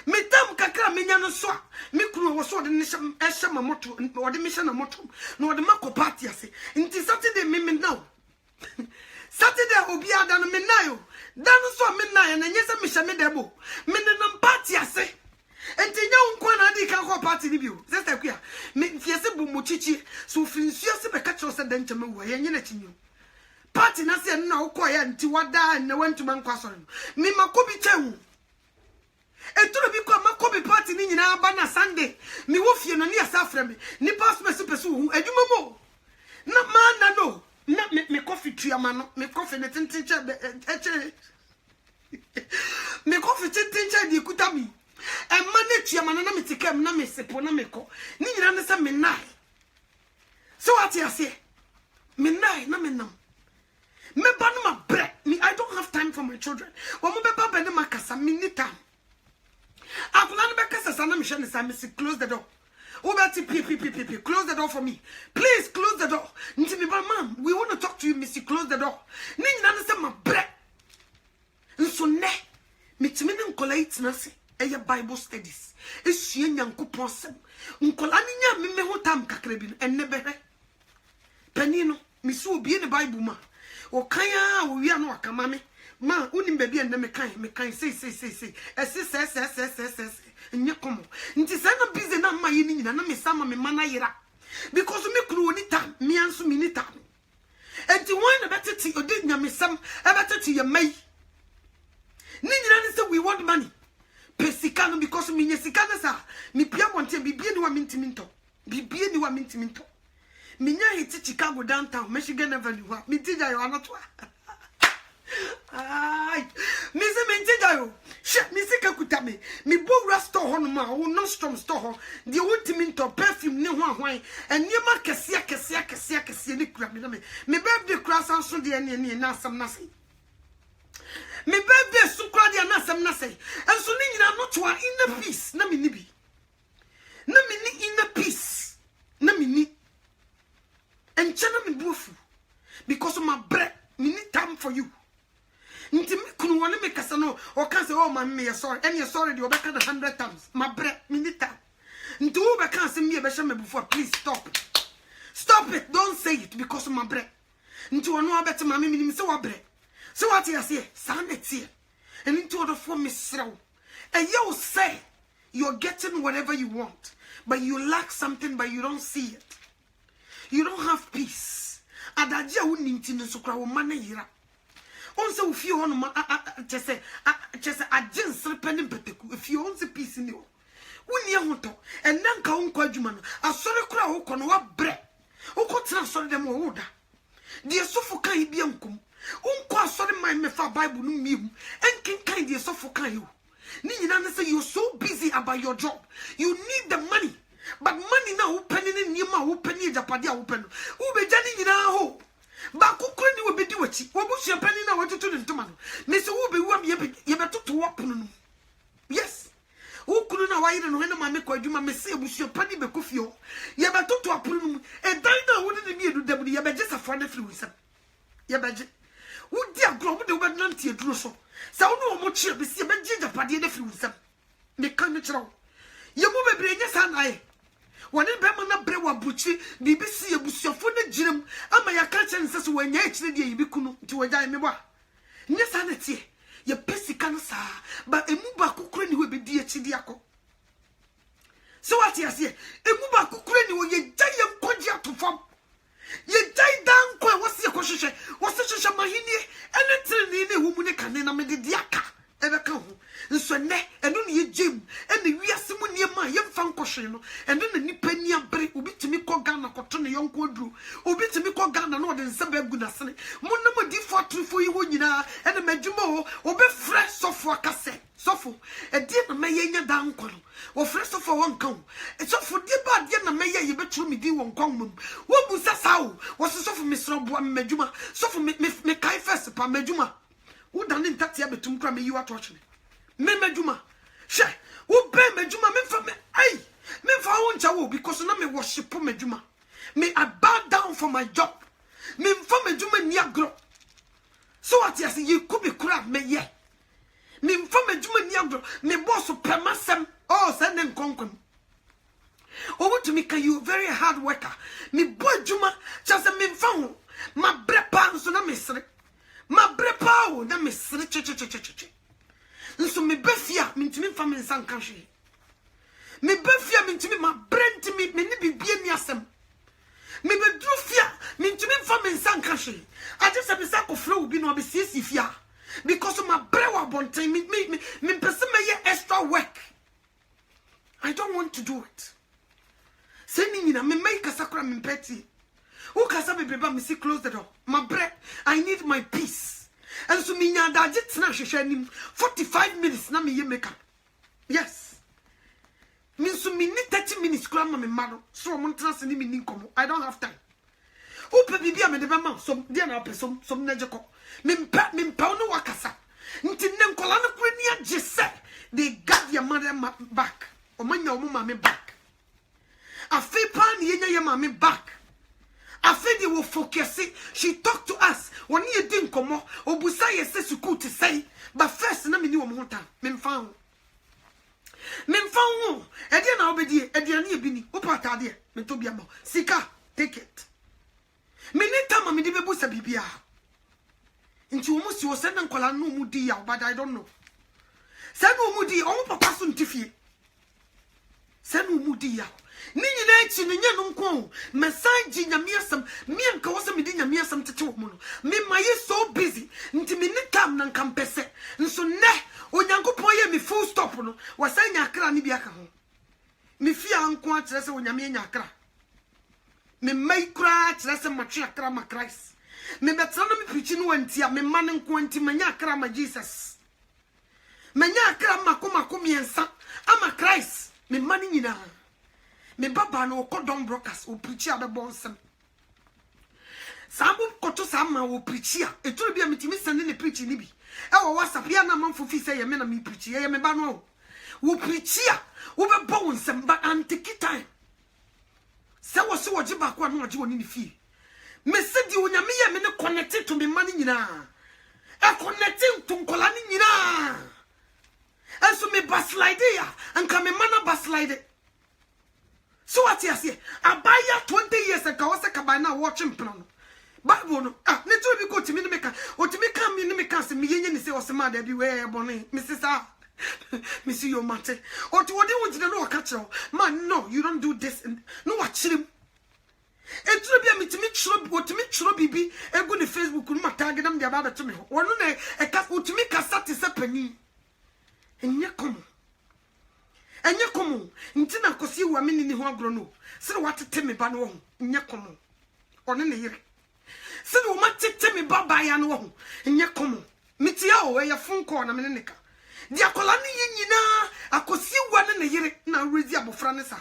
Me tam kakra me nya no so me kunu wo so de ne ehye ma moto wo de me hye na moto no wo de mako party ase nti Saturday me now Saturday obi ada no me nayo dan so me nayo na nyese me hye me debo me ne no party ase nti nya unko na di kan ko party ni bio sister kwa me fiese bu mo chichi so finsu ase be ka cho se dan chama wo ye nyina chinyo party na se na wo ko ya nti wada na wantuma nkwaso me makobi chen eturo bi kwa makobi party ni nyina aba na Sunday mi wo fie no ne asafre me ni pass me pesu hu adwuma mo na man na no na me coffee tuama no me coffee ne tintinche me coffee tintinche di kuta mi e man ne tuama no na me tikem na me sepo na me ko ni nyina ne se me nai so what you say me nai na me nam me ba no ma bre me I don't have time for my children wo mo be ba be ne makasa me ni time Akulani bekasa sana mishani samisi close the door. Ubati pi close the door for me. Please close the door. Nti mi ba mom, we want to talk to you, Missy. Close the door. Ni nyina se ma bre. Nso ne mitimi ne nkola itina se eye Bible studies. Esue Nyankopon sem. Nkola ni nya me ho tam kakra bi no enne behwe. Pani no misi obi ne Bible ma. O kan a o wi ano akama me. Ma unim baby and me kind say nye komo nti sa na busy na ma yini nyina na me sama me mana yira because me kru oni time me anso me ni time enti won na beteti odi nya me sam e beteti ye mai ni nyina ne say we want money pesika no because me nya sika na sa me pia monte bibie ni wa mintiminto bibie ni wa mintiminto me nya hiti Chicago downtown Michigan Avenue wa me tija yo anotwa ay me se mentida yo she me se kakuta me bo resto ho no ma wo no storm store ho de ultimate to perfume ne ho ahwan eniema kese ni kura me birthday kura sanso de ne na asam na sei me birthday su kura de na asam na sei enso ni nyina no to inner peace na me ni bi na me ni inner peace na me ni enchana me buofu because of my breath me need time for you. Nti me kunu woni me kasa no o kan say oh man me sorry and you sorry the obeka 100 times my breath me need time. Nti wo be kan say me be shame before please stop it don't say it because of my breath. Nti wono obeti mama me say wa breath. So what you say sound it here and into order for me srew and you say you're getting whatever you want but you lack something but you don't see it. You don't have peace. Adajia uninti nsukra wo mana yira. Onse ufi ono ma chese agin srepeni beteku ifi onse peace ni o. Woni ahoto enanka onko adwuma no asore kura wo kono wa bre. Okotena asore dem wo da. De sofo kan bi ankum. Onko asore man me fa Bible no mihu. Enkin kan de sofo kan you. Ni nyina ne say you're so busy about your job. You need the money. But money now opening ni ma opening japade a open. Wo be jani nyina ho. Ba kokoro ni we be di wachi. Wo bu hia pani na watoto de ntoma no. Me se wo be wu am ye be toto wopono no. Yes. Wo kunu na wayire no hena ma me kwadwuma me se ebusu pani be kofio. Ye be toto apono no. E dan na wo de mi edu dam ye be jesa fa na firi wisam. Ye be je. Wo di agro wo de wo be nante eduro so. Sa wo no mo kire be se be je japade na firi wisam. Me kan no kire wo. Ye mo be bre nya sa na ye. Wani bema na bre wa buchi BBC ebusuafo na girem ama ya ka chen sese wanya ekire de yibi kunu nti wagya me ba nya sa na tie ye pesika no sa ba emu ba kokoro ni we be di ekide akọ so what you say emu ba kokoro ni wo ye gya ye koji atofam ye gya dan kwa wo se kohwehwe wo se hwehwe mahini ene tire ni ne hu mu ne kane na me de di aka ebe ka ho nso ne eno ne ye gem ene wiase mu ne ma medjuma yem fan kwhwe no eno na nipa ni abere obi timi kɔ Ghana kɔto ne yonko aduru obi timi kɔ Ghana no de nsaba gu na sene monam di fotrifo yi ho nyina eno medjuma o obi fresh sofo akase sofo edi na meye nya dan kono wo fresh sofo won kan sofo di ba de na meye ye betru mi di won kwan mum wo bu sasa o wo sofo misro bo medjuma sofo me kai first pa medjuma wo dan ni ntati abetum kra me yi wato chene me medjuma she wo be medjuma me fa me ai me fa won chawo because na me worship medjuma me I bow down for my job me fa medjuma ni agro so what you say you could be crap me ye me fa medjuma ni agro me boss pemasem oh send them konkom oh to me can you very hard worker me boy juma just me fa ho ma brepa so na me sere ma brepa o na me sere che nso me befia me ntimi fa me nsan ka hwe me befia me ntimi ma brent me ni bibie ni asem me bedru fia me ntimi fa me nsan ka hwe ade se be sa ko flow bi no be sisi fia because my brewa bonten me person me extra work. I don't want to do it. Sending in a me make a sacra me petty. Who can say baby me see close the door? My bread, I need my peace. And so me nya da jet na hwehwe 45 minutes na me ye make up. Yes. Me so me need 30 minutes kura ma me mado. So mo ntena se ni me ni nkomo. I don't have time. Who pe bibia me de be ma so dia na person so na jeko. Mimpa no wakasa. Nti ne nkola no kure ni agye se they got your mother back. O manya o mama me back. Afi pan ye nya ye mama back. Afi they will focus. She talked to us. When ye din komo, obusa ye se suku to say, but first na me ni wo mo ta. Memfa ho. E dia na obedi, e dia na ye bi ni. Opata de, me to bia mo. Sika, take it. Me ni tama me di bebu sa bibia. Nti wo musi wo se na nkola no mudi ya, but I don't know. Se no mudi, o papa so ntifie. Se no mudi ya. Ni nyina echi ni nya no nko. Message nyamiasam, me anka wo se me di nyamiasam tete wo mu no. Me maye so busy. Nti me ni tam na nkampese. Nso ne onyankopon ye me full stop no. Wo se nya akra ni bia ka ho. Me fia anko a kire se onyame nya akra. Me mai kra kire se matwe akra ma Christ. Me betra no me preach no antia me man nko anti manya akra ma Jesus. Manya akra mako miensa ama Christ. Me man nyina. Me baba no kodon brokers o preach a be bonsem. Sambu koto sama o preach a. Eturu bia metimi send ne preach ni bi. E wo WhatsApp ya na manfo fi say ye me na me preach ye me ba no. Wo preach a wo be bonsem ba antiki time. Se wo se wo ji ba kwa no oji woni ni fi. Me se di onyame ye me ne connected to me man nyina. E connecting to nkola ni nyina. Enso me baslide ya, anka me mana baslide. So what you say? Abaya 20 years ago, was a cabana watching plan. Bible no. Ah, never be go to me to make a or to make me to make us me and say was a mad everywhere, Bonnie, Mrs. Ah, Missy your matter. Or to what you want to know, catcher. Man, no, you don't do this. And no, watch him. It will be a me to meet shrub, what to meet shrub, baby, and go to Facebook, could not target them the about to me. Or no, a cat would to make a satisfaction. And you come. And you come. Intina kosi wa mini ni ho agro no. Se what tete me ba no ho. Nye komo. One ne yire. Se wo ma tete me ba ba ya no ho. Nye komo. Mitia o e ya phone call na me ne ka. Di akola ne nyina akosi wa ne yire na rezi abofra ne sa.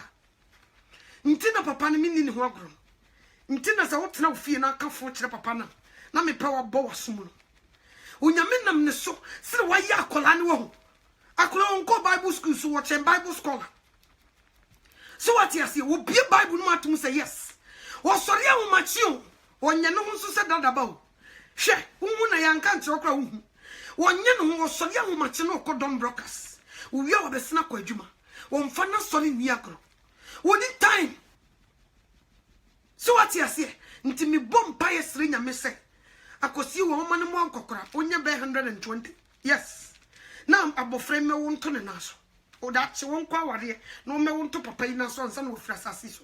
Intina papa ne mini ni ho agro. Intina sa wo tena ofie na aka fo kire papa na. Na me pa wa bo wasum no. Onyame nam ne so. Se wa ya akola ne wo ho. Akolo nko Bible school so watch Bible scholar. So what you say? Wo be Bible no atum say yes. Wo sori a wo machio. Onye no nso se dadaba o. Hwe, wo na yanka nche okra wo hu. Onye no wo sori a wo machi no kodom brokers. Wo wi a wo besena kwa adwuma. Wo mfa na sori ni akro. Wo ni time. So what you say? Nti me bom pa yesre nya me se. Akosi wo ma no mo ankokora. Onye be 120. Yes. Now abofre me wonto ne naso. O da che won kwa ware no me wonto papa yi naso ansa no ofra sase so.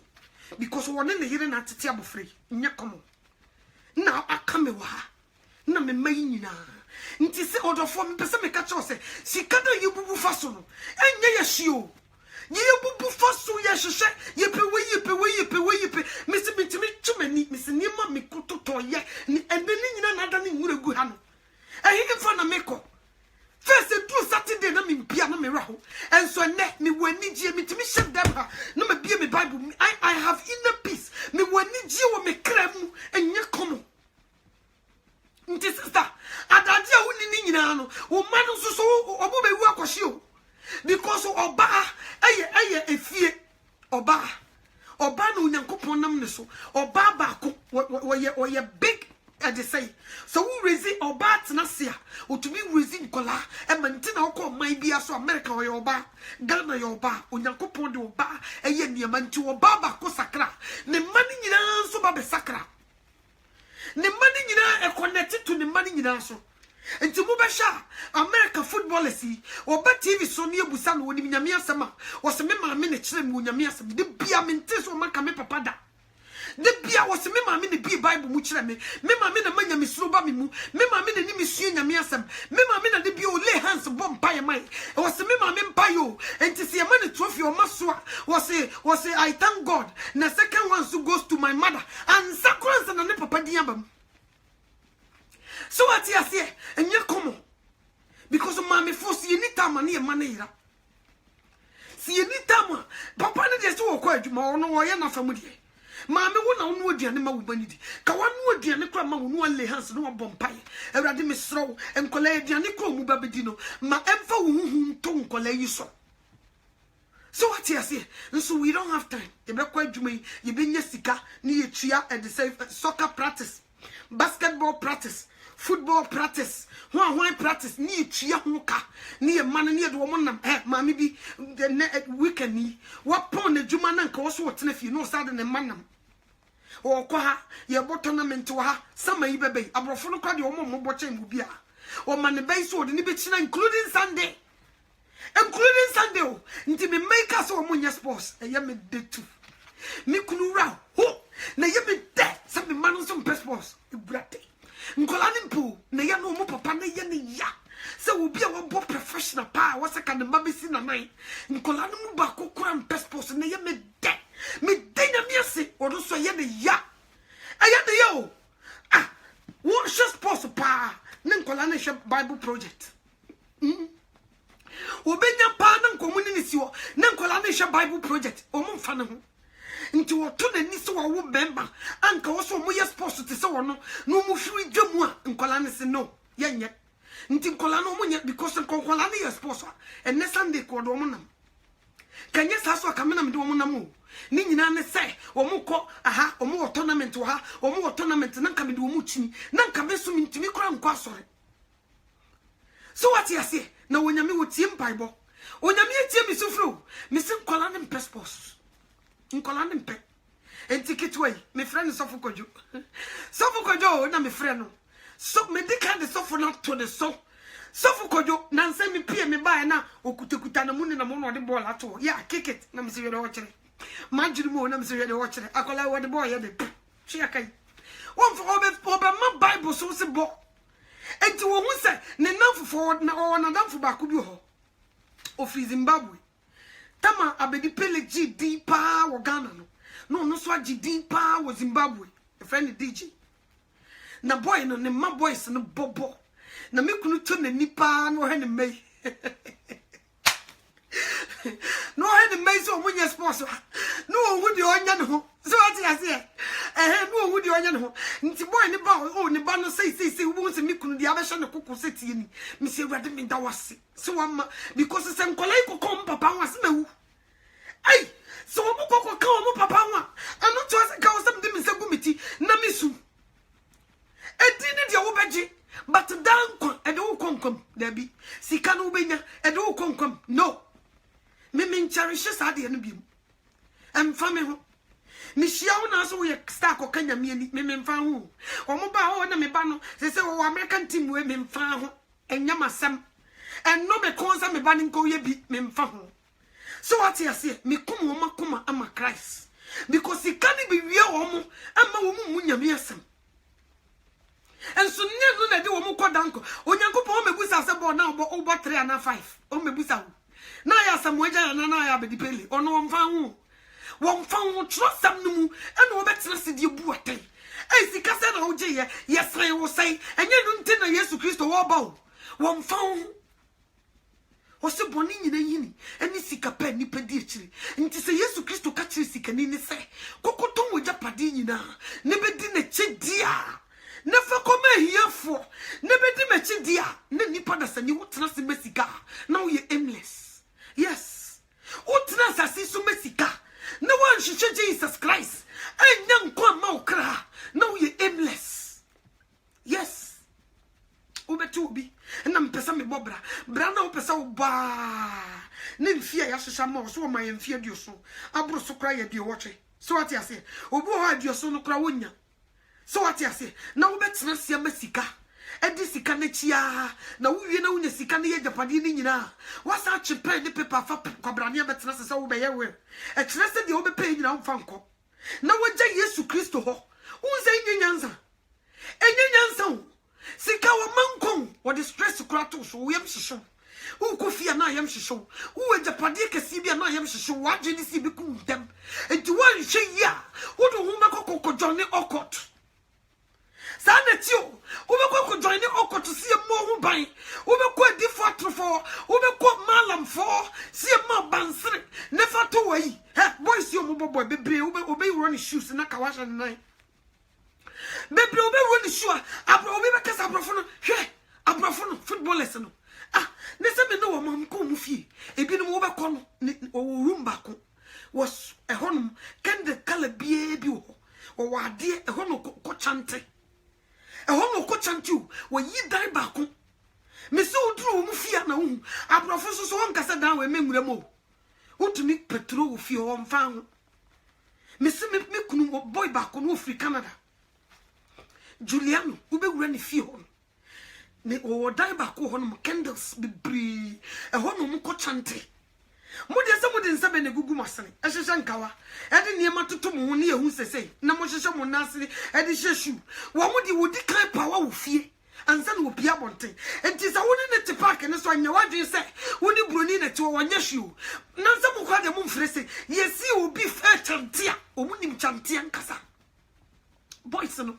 Because won ne yire na tete abofre nye komo. Na aka me wa. Na me mai nyina. Nti se odofo me pese me ka cho se sika da yebubu fa so no. Enye ye hie o. Ye yebubu sheshe yepe misi mitimi chumeni misi nima mikuto toye ni endeni nyina nada ni nguregu hano ehi fa na meko first do Saturday na me bia na me raho and so ne me wani gie mitimi shep dem ha na me bia me Bible I have inner peace me wani gie wo me kremu enye kono nti sister adade a woni ni nyina no wo ma no so obo be wu akohye o because oba eye efie oba no Nyankopon nam ne so oba ba ko wo big at the say so we raise oba tenasia otumi raise Nkola e manti na okọ man bia so America wo oba Ghana yo oba Onyankopon de oba eye niam nti oba ba ko sakra ne mani nyina so ba be sakra ne mani nyina e connected to ne mani nyina so enti mo be sha America footballers yi oba TV so ne ebusa no woni nyame asema wo se me ma me ne kire me nyame asema de bia me nte so maka me papa da de bia wo se me ma me ne bi Bible mu kire me ma me na manya me suro ba me mu me ma me na ni me sue nyame asem me ma me na de bia o lay hands bomb paye mai wo se me ma me mpayo enti se ma ne trophy o maso wo se I thank God na second one so goes to my mother and sakura na ne papa din abam so what you say enye komo because mommy force you need time na e manira si you need time papa ne dey so wo kwa adwuma ono wo ye na famudi maame wo na wo aduane ma wo banidi ka wo no aduane kra ma wo no lay hands no bompai ewrade me sro Nkola aduane kra mu babedi no ma emfa wo huhu to Nkola yi so what you say so we don't have time e be kwa adwuma yi be nya sika ne ye tua at the soccer practice basketball practice football practice one practice ni tua hoka ni e man ni e do mo nam maame bi the weekend ni what pon adwuma na nka wo so wotena fie no sade ne manam o ko ha ye bo tournament wo ha sama yi bebe abrofo no kwa de wo mo bo chen mu bia o man ne bai so de ni be china including Sunday o nti me make us o mo nya sports e ye me de tu me kunu ra ho na ye me de se me man so mpe sports e burate Nkola ni mpo na ye no mo papa na ye ne ya se obi a wo bo professional pa wo se ka ne mabesi na nai Nkola ni mu ba kokura mpe sports na ye me de na mi ase o do so ye ne ya aya de yo wo just sports pa na Nkola na hwe Bible project obenya pa na nkomuni ni siwo na Nkola na hwe Bible project o mo mfa ne ho nti wo to na ni so wo member anka wo so mo ye sports te se wo no no mo hwiri dwamu a Nkola ne se no yenye nti Nkola no mo nya because Nkola ne ye sports and next Sunday ko do mo nam kanye sa so ka me na me do mo nam o ni nyina ne se wo mo ko wo mo tournament wo ha wo mo tournament na nka me do mo chini na nka me so mintimi kora nko asore so what you say na wonyame wo tie mpaibo wonyame tie mi sufro me se Nkola ne mpe sports Nkola ne mpe enti kitwai me friend Sofo Kojo na me friend no so me dika de Sofo na to the so Sofo Kojo na nse me pie me ba na okutekuta na muni na mo no de ball ato ya kick it na me se yede wo kire manjiri mo na me se yede wo kire akola wo de ball ye de chia kai won fo obe ma Bible so se bo enti wo hu se ne namfo forward na o na namfo ba ko bi ho o fi Zimbabwe tama abedi pele GD pa wo Ghana no so GD pa wo Zimbabwe a friend DJ na boy no ne ma boys no bobo na me kunu to na nipa no he ne mei no he ne mei so mo nya sponsor no hu di onya ne ho so ati ase no hu di onya ne ho nti boy ne ba o ne ba no sei wo se me kunu di abehye ne kokko setie ni me se urade me da wase so wama because se Nkola ikoko papa wase na wu ai so mo kokko ka mo papa wa ano to ase ka osam de me se gumiti na misu edini dia wo beji but dankon e de wo konkom da bi sika no benya e de wo konkom no me cherish sade no bi emfa me ho me hia wo na so wo star ko kanya me ani me mfa ho o mo ba ho na me ba no se wo American team we me mfa ho enya masam en no me konsa me ba ni nko ye bi me mfa ho so what you say me kuma makuma ama Christ because he can't be we o mo ama wo mu nyame asem en so nye no na de wo mu kodanko onyankopon mebusa se bo na obo 3 na 5 o mebusa wo na ya samueja na ya abedi pele ono mfa ho Won found trust some no and no better see the buate. I see Cassandra Oje, yes, I will say, and you don't tell yes to Christo Wabo. Won found was a bonin in a yini, and you seek a penny pediatry, and to say yes to Christo catches sick and in the say, Cocoton with Japadina, never did a check dear. Never come here for, never did a check dear, Nanny Padas and you want to see Messica. Now you're aimless. Yes. Utnas as is so Messica. No one should say Jesus Christ. And young Kwamokra. Now you're aimless. Yes. Ubetubi. And I'm Pesami Bobra. Brana Pesa ba. Nim fear Yashamo, so my inferior you so. Abro so cry at your watch. So what I say. Obo had your son Krawunya. So what I say. Now let's not see a Messica. And this is Kanechia. Now you know, the Sikania Japadini. What's that you pay the paper for Cobrania, but not so by a way. A trusted the overpaying now, Fanco. Now what Jay Yesu Christo? Who's a Yanza? A Yanza. Sikawa Mankong, or the stress Kratos, who am show. Who could fear na yam show? Who is the Padika Sibia na yam show? What did you see become them? And to one say, ya, who do Humako Johnny Okot? Sanatio, Ubeko join the Oko to see a more by Ubeko default for Ubeko Malam for see a more bansri, never to way. Boys, your mobile boy, baby, obey running shoes in a kawash and night. Baby, obey running shoe, Abrobekas Abrofono, hey, Abrofono, football lesson. Ah, Nessa no one come fee, a bit of overcon or room back was a home, can the color be a beau or what dear a hono cochante. A hono cochantu, when ye die back. Miss Drew Mufia no, a professor so on Casa down with Memoramo. Who to make petrol for your own found. Miss Mikunum boy back on Free Canada. Juliano, who be running few. Ne or die back on candles be bree, a hono cochante. Modia someone in Sabine Gugumasan, as a Shankawa, and in Yamatu Munia who say, Namosha Monassi, and the Sheshu. What would you would declare power of fear? And son will be abonte. And tis a wooden to park and so I know what you say. Would you bring it to one yeshu? None some call the moon fressing. Yes, you will be fair chantia, or winning chantian casa. Boys, no.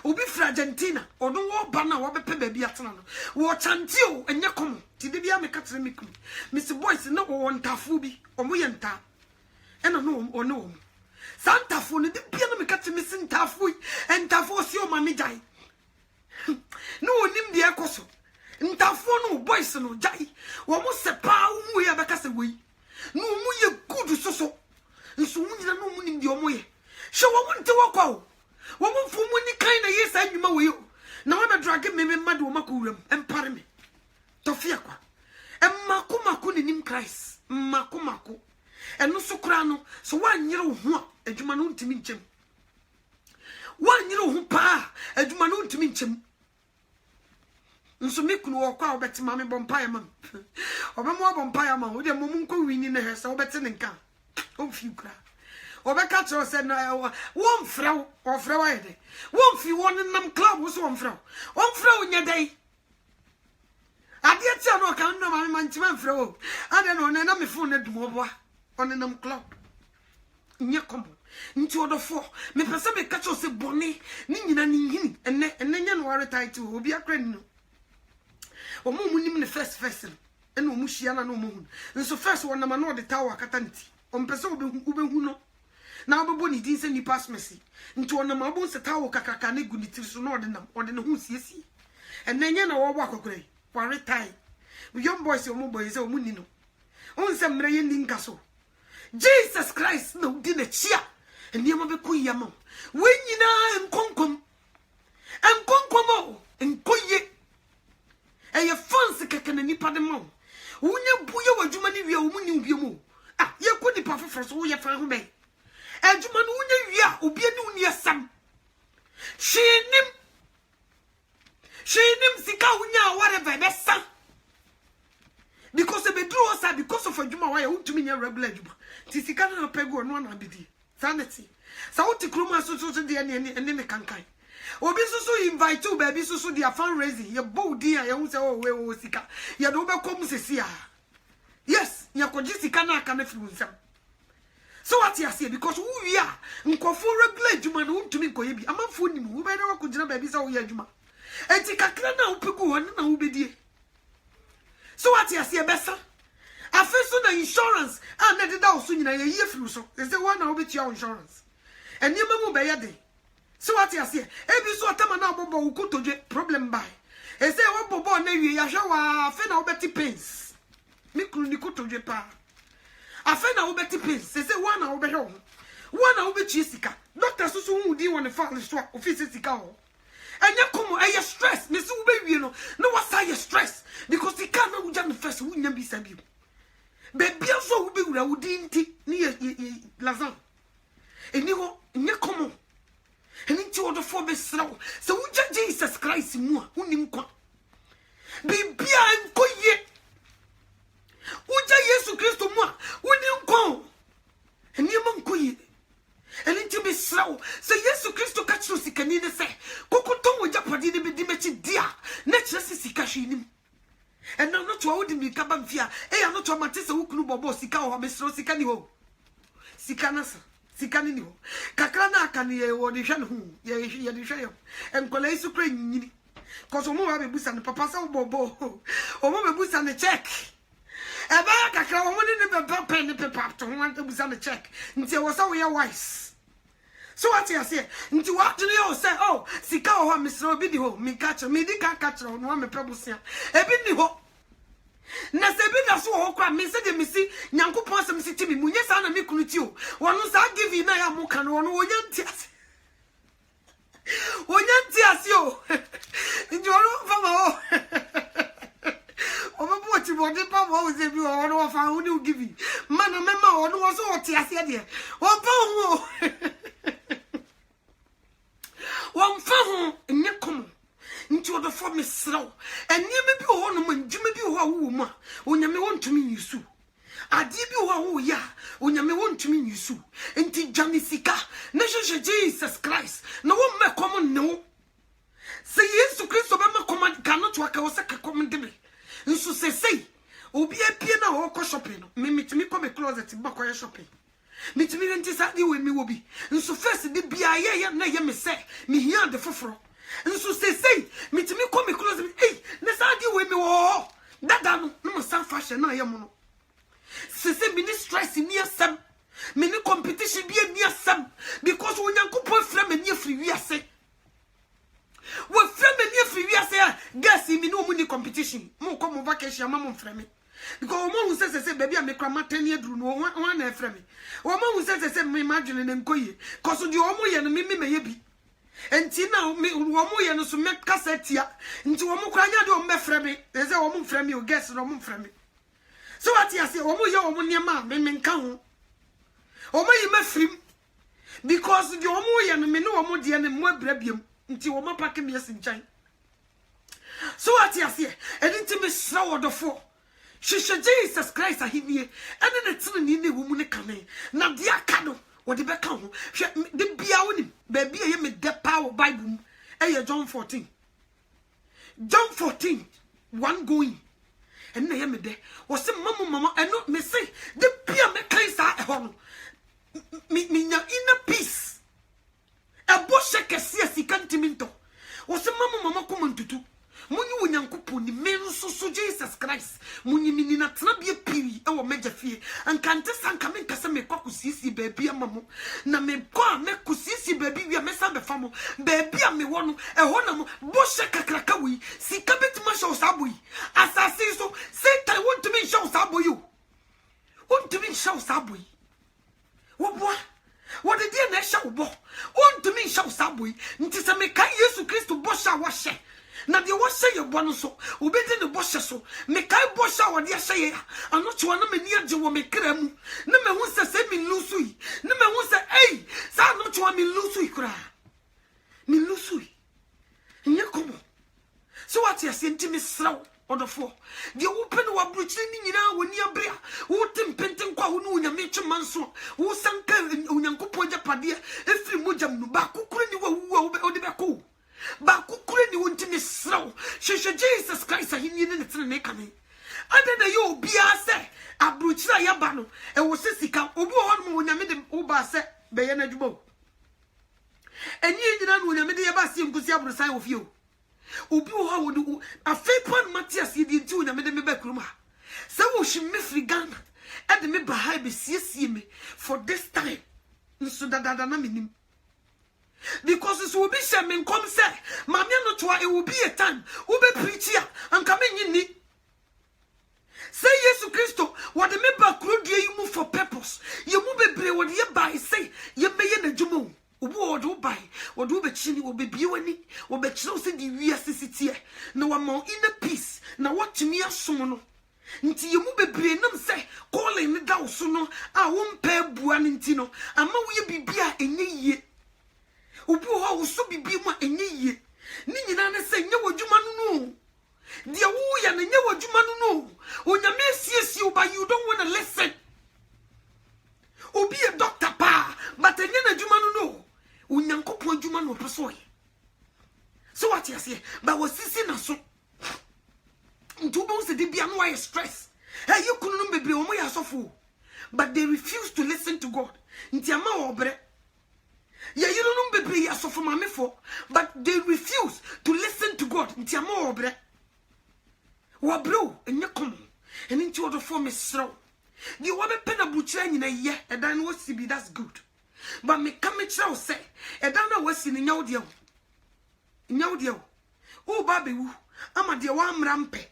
Ubi Argentina, or no war banner, or baby atano. War chantio and yakom, Tidibia me catamic. Mr. Boyce, no one tafubi, or muyanta. And a no or no. Santa Fone, the piano me catamissin tafui, and tafosio mamijai. No nim the acoso. Ntafono boys no jai. Almost a pow we have a castaway. No muy good so. And so we no moon in the omoye. Show I want to walk out. Woman from when you kind of yes, I know you. Now I'm a dragon, me mad womakurum, and parame. Tofiaqua. And Makumaku in him Christ. Makumaku. And no socrano, so 1 year old one, a Jumanun to meet him. 1 year old pa, a Jumanun to meet him. So make no walk out better mammy bompireman. Or more bompireman with a momunko winning her so better than can. Oh, few cry. Or the catcher said, one frow or Friday. One few one in them club was one frow. One frow in your day. I get you no can know my man frow. I don't know, and I'm a phone at Moba on them club. Nyakom. Into the four. Me Pacific catcher say bonnet, Nina Nin, and then you are tied to be a crane. Or moon in the first vessel, and no Mushiana no moon. And so first one, I'm not the tower catanti. On Peso Ubehuno. Now, the bonny didn't send you past Messi. Into one of my bones, a tower cacacane gunitis or the who's yes. And then you know, walk away. For a time. With young boys, your mobile is a munino. On some rain castle. Jesus Christ, no dinner cheer. And Yamabe Kuyamo. When you know, and concom. And concomo. And coye. And your fancy cacan and nipademo. When you buoy what you money, we are winning you. Ah, you couldn't puff for so you found me. And you man, ya, Ubianu near some. She nim Sikaunya, whatever, that's son. Because of the draw, because of a Juma, why I to me a regular Juma. Tisicana Pego and one abidi. Sanity. Sauti Kruma so the and then the cankai. Or be so invite you, baby, so they are fundraising. Your bow dear, you say, oh, where was Sika? You don't come to see. Yes, Yakojisicana can influence them. So I what you say because who we are nkofo regular juma no ntumi nkoye bi amanfo nim wo be na wakogina ba bi sa wo ye juma enti kakra na wo pegu won na wo bedie so what you say besa afeso na insurance and na deda oso nyina ye ye firu so they say one na wo beti your insurance and you mu be ye de so what you say ebi so atama na bobo wo kotodwe problem by e say wo bobo na wie ya hwe wa afe na wo beti pains mi kru ni kotodwe pa afe na wo beti pains they say one na wo be hwe one na wo beti sika doctor so so hu di won fa so office sika ho enya komo e stress me so wo be wie no no what say stress because the can no jam first wo nya bi sabi baby so wo be wura wo di nti ni lazan eni ho enya komo eni nti wo do fo be srawo so wo Jesus Christ mu a wo nim kwa baby an koye wo Yesu Kristo mu a wo nim kwa eni ma nkoye eni nti be srawo so Yesu Kristo ka chiro sikani ne se kokoton wo japadi ne be di mechi dia na chira sika hwenim and now not what me kabam fia e ano to matese wo kunu bobo sika ho me sro sika ni ho sika na sika ni ho kakra na aka ne ye wo de hwe ne ho ye de hwe yo enkola isu kra nyini cause omo wa be busa ne papa sa wo bobo omo be busa ne check e ba kakra omo ne be pen ne paper to want to busa ne check nti wo sa wo ye wise so what you say nti what do you say oh sika ho me sro bi di ho me catch me di ka catch no wa me prebusia e bi ni ho na se bi da so ho kwa me se de me si nyankopon asem si ti me munye sa na me kunu ti o wono sa give na ya mo kan wono wonya nti ase o nti wono fa ma o o bo ti bo de pa bo o se bi wono wa fa wo ni give mana me ma wono wo so o ti ase de o pa ho one fahu nye komo nti odo for me sraw enye bi ho no manjuma bi ho awu mu a onyame wontumi nyisu ade bi ho awu ya onyame wontumi nyisu nti jani sika na jeje Jesus Christ na wo me komo no se Yesu Kristo be me komo cannot work o se komo de me nso se sei obi apie na ho ko shopping no me mitimi ko me closet ba ko shopping mitimi renti sa di we mi wo bi nso first de bia ye na ye me se me hia de foforo nso sei mitimi ko me close na sa di we mi wo dada no no san fashion na ye mo no se me ni stress ni asem me ni competition bi ni asem because onyankopon fra me ni afri wiase wo fra me ni afri wiase guess me no mu ni competition mo ko mo vacation ma mo fra me because omo hu say baby am kra matani aduru no one na efra me omo hu say me imagine na nkoye cause di omo ye no me ye bi enti na me omo ye no so me kasetia enti omo kra nya de omo mefra me they say omo mfra me o guess no omo mfra me so what you say omo ye omo niam me nka ho omo yi mafrim because di omo ye no me no omo de ne mo abra biem nti omo pack me asinchan so what you say enti me sra wodofo Shisha Jesus Christ ahimie ene ne tene ni wo mu ne kane na de aka do wo de beka ho hwe de bia woni ba bia ye me de power Bible mu eye John 14 one going ene ye me de wo se mama eno me say de bia me kan sa e ho no mi nya inner peace e bo shekese asikantiminto wo se mama ko mantutu munyi wonyankopo ni menso so Jesus Christ munyi mini na tena bia piri e wo meja fie ankante sanka me nkasa me kwakusisi baabi amamo na me kwa me kusisi baabi wi me sambe famo baabi a me wono e ho na mo bo she kakraka wi sika betima show saboyi asasi so Satan want to me show saboyi want to me show saboyi wo boa what the dia na show bo want to me show saboyi nti se me kan Yesu Kristo bo sha wa she na de wo say ye bono so obedi ne bo so me kai bo sha wo de say ya anoto na me ni age wo me kra mu na me hu se me lusu yi na me hu se sa anoto me lusu yi kra me lusu yi nye komo so what you say ntimi sraw odofo de wo pe no wa bruchiri ni nyina wo ni abrea wo tempenten kwa wo no nyame twema nso wo sanka onyankopon japade efiri mojam no ba kokoro ni wo de be ko ba kukure ni wontimi sraw hwehwe Jesus Christ ahini ne tene ne kane ade na yo bia se abruchira ya ba no e wo sesika obi ho no wonyame de wo ba se be ye na djubo enyi nyina no nya me de ye ba se nkusi abrosan ofio obi wo ha wo afepan Matias ye di nti nya me de me ba kuruma se wo hwi me free Ghana e de me ba ha be siesie me for this time nso dada na menim because so obi she me nkom se ma me no to e will be a time wo be preach ya anka me nyi ni say Jesus Christo what the member crew you move for purpose you move bebre what you buy say you may na djumo obo do buy what do be chini obi biwani obi chiro say the wiasisitie na wa mo in a peace na what me asom no nti you move bebre nam say calling ni da so no a wo mpa bua nti no ama wo ye bibia enye yie obi ho wo so bibi mu enye yie ni nyina na say nye wadwuma no dia wo ya na nye wadwuma no onyame siesie oba you don't want to listen obi a doctor pa but enye na dwuma no onyankopon dwuma no peso so what you say but was sisi na so ntu bo se de bia no why stress hey you kunu no bebre o mo ya sofo but they refuse to listen to God nti ama obre ya you no bebre ya sofo mamefo but they refuse to listen to God nti ama obre wa bro enye kom eni nti odo for me sro di wa be pena buchira nyina ye edan no si bi that's good but me come chira say edan na wasi ni nyawde o ba be wu ama de wa mrampe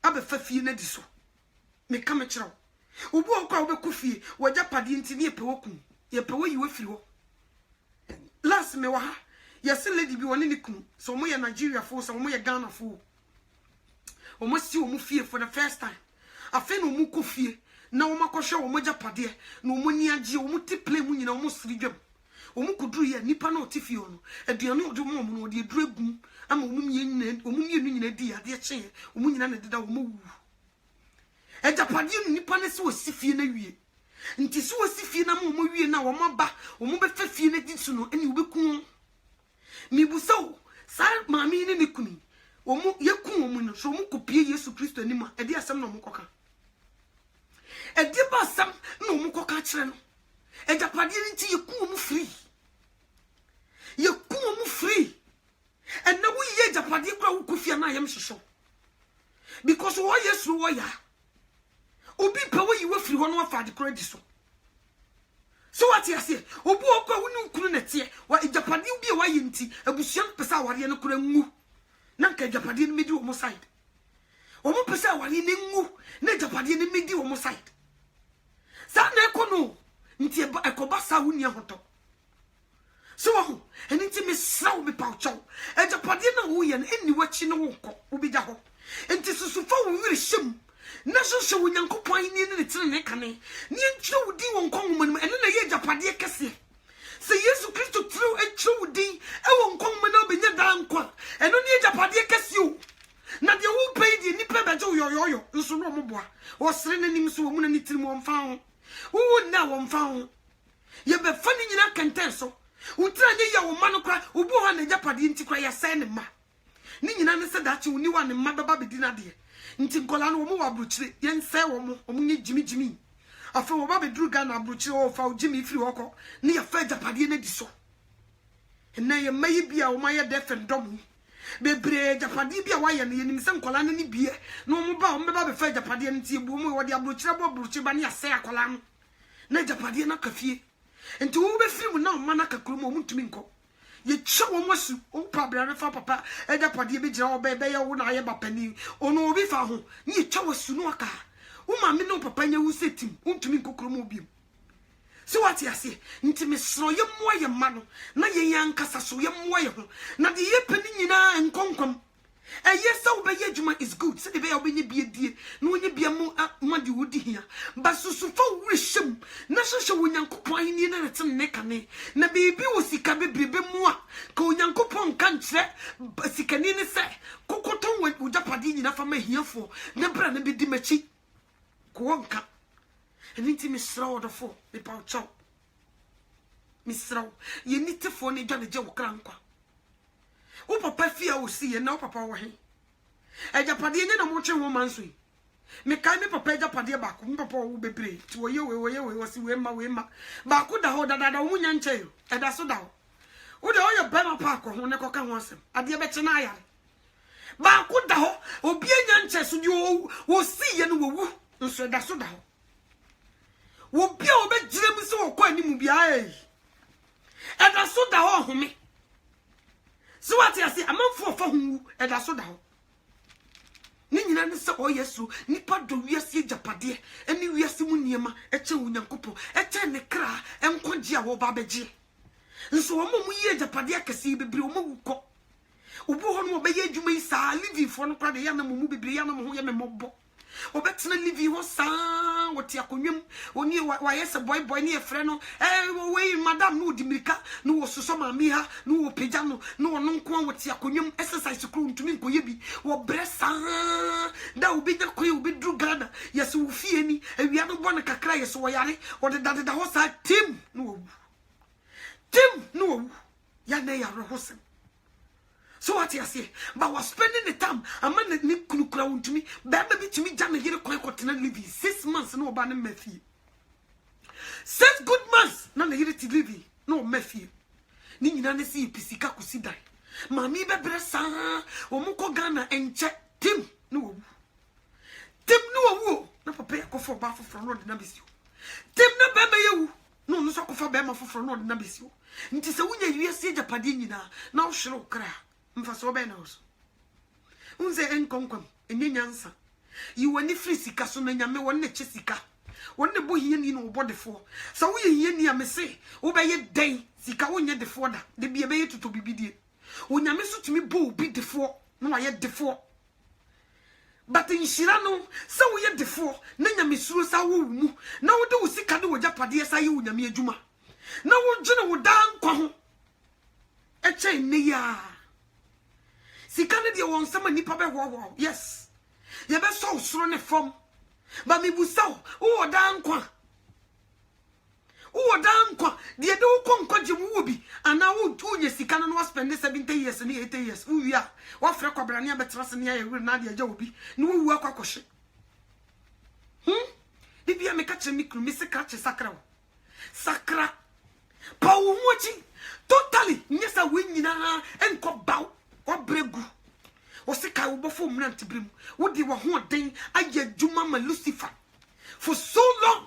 abe fafie na di so me come chira obu okwa wo be kufie waja pade nti ne epewokum ye pewo yi wafiri ho last me wa ha yes lady bi woni ni kun so mo ye Nigeria fo so mo ye Ghana fo omo si omo fie for the first time afi no omo kofie na omo akɔhwe omo japade na omo ni age omo ti play mu nyina omo siri dwam omo kuduru ye nipa na oti fie no aduane odi mo no odi eduru egum ama omo mienu nyina di ade kye omo nyina na deda omo wu japade no nipa na se osi fie na wie nti se osi fie na omo wie na omo ba omo be fa fie na di su no eni obeku mi busaw sa maami ni kuni omu yekun omu no so omu kopie Yesu Kristo anima edi asem na omu koka edi ba asem na omu koka kire no ejapade nti yekun omu free and na wo ye ejapade kura wo kofia na ayem hyeso because wo Yesu wo ya obi pa wo yi wo free ho no afa de kura di so what you say obu okwa wo nu kunu na tie wa ejapade bi wa yi nti abusuan pesa aware no kura ngu na nka japade no medi wo mo side wo pese awari ne ngu na japade no medi wo mo side sa na ekono nti ekoba sa wuni ahoto so wo eni nti me saw me paucho japade na wo ye na eni wachi no wo ko wo bi ja ho nti susufa wo wiri hyem na so wo nyankopon ni ne tire ne kane ni ntwe wo di wo nkon mo ene na ye japade kese se Yesu Kristo tru etru din e wo nkon mo na obenya dan kwa eno ni japade kese o na de wo pay di ni pe beje yoyoyo nso no mo boa wo sere nanim so wo mu na ni tiri mo mfa ho wo na wo mfa ho ye be fa ni nyina kenten so wo tira nye ya wo ma no kwa wo bo ha na japade nti kwa ya se ne ma ni nyina ne se da che wo ni wa ne ma baba be di na de nti nkola no wo mo wa bruchire ye nse wo mo nye jimi afa wo ba be duru Ghana bruchire wo fa wo jimi firi hoko ni ya fa japade na di so na ye mayi bia wo ma ye defen dom bebre japade bia wa ye ne nim se nkola ne bie no mo ba wo me ba be fa japade nti bu mo wo di bruchire ba ni ase akola no na japade na kafie nti wo be firi mu na wo ma na kakro mo ntumi nko ye twa wo masu o pabra ne fa papa japade be gira wo be ye wo na ye ba pani ono obi fa ho ni ye twa wo su no aka wo ma me no papa nya wo setim ntumi nkokro mo bi so what you say nti me sro ye mo ye ma no na ye yankasa so ye mo ye ho na de ye pani nyina nkonkom yes wo be ye djuma is good se de be ye obenye biedie na wonye bia mo ma de wodi hia ba susu fa wo hyem na hwehwe wo nyankopon ani na retem ne kane na bebi wo sika bebrebe mu a ka wo nyankopon kan kire sikani ne se kokoton wo japade nyina fa ma hiafo na bra na be di machi ko nka enti me sraw do fo me pa chaw me sraw ye nitefo ne dwane je wo krankwa wo papa fia wo si ye na wo papa wo he japade nye na mo twe wo manso yi me kai me papa ja pade ba ko me papa wo bebre ti wo ye wo si we ma ba ko da ho da wo nya nche yo e da so da ho wo de o ye be ma pa ko ho ne ko ka ho asem ade be che na ayare ba ko da ho obi nya nche so di wo si ye no wo nso da so da ho wo bia o be jire mu se wo ko animu bia e da so da ho home so what you say amanfo fa hu e da so da ho ni nyina ne se o yesu nipa do wiase japade eni wiase mu niema eche wunyankopo eche ne kra enkoje a wo ba beje nso wo mu ye japade akese bibiri wo mu ko obo ho no obeye adwuma yi sa livi fo no kra de ya na mu bibiri ya na mo ho ye me mobbo obetena livi ho sa wote akonwam oni wa yese boy ni efre no we madam no dimirika no wo soso mami ha no wo peja no no nko wote akonwam exercise kro ntumi nkoye bi wo bresa da obi nya koye obi dru Ghana yese wo fie ni awia no bona kakra yese wo yare wo de da ho sa tim no wo ya na ya rohosem. So what you say? But was spending the time. A man ni kunukura untumi. Baby to me jam here quite continent living 6 months no ban Matthew. 6 good months none here to living no Matthew. Ni na see pisika kusidai. Mami be bresa omuko Ghana enche tim no wo na papa ko for ba for no de na bisio. Tim na bebe yewu no no so ko for be ma for no de na bisio. Nti se wunya wiase japade nyina na wo hwere kra. Mfaso be na oso unze enkonkom enye nyansa yi woni free sika so na nyame wonne che sika wonne bo hiye ni no bodefo sa wo hiye ni amese wo be ye den sika wo nye defo da de bia be ye tuto bibidie wo nyame so tumi bo obi defo na wa ye defo but inshira no sa wo ye defo na nyame suro sa wo mu na wo de wo sika de wo japade sa ye wo nyame adwuma na wo gene wo dan kwa ho eche ne ya sikane de won sama nipa be wo yes ye be so soro ne fom ba mi busaw wo dan kwa de de wo konkwaje mu bi ana wo unye sikane no spend 70 years ni 80 years wo wia wo frɛ kwabrane abetrase ne ya wure na de agya obi ne wo wu akwakohye bibia me ka kire mikru mi se ka kire sakra pa wo mochi totally nyesa we nyina enko baw obregu osika wo bofo mrant brem wo di wo ho den aye djuma ma Lucifer for so long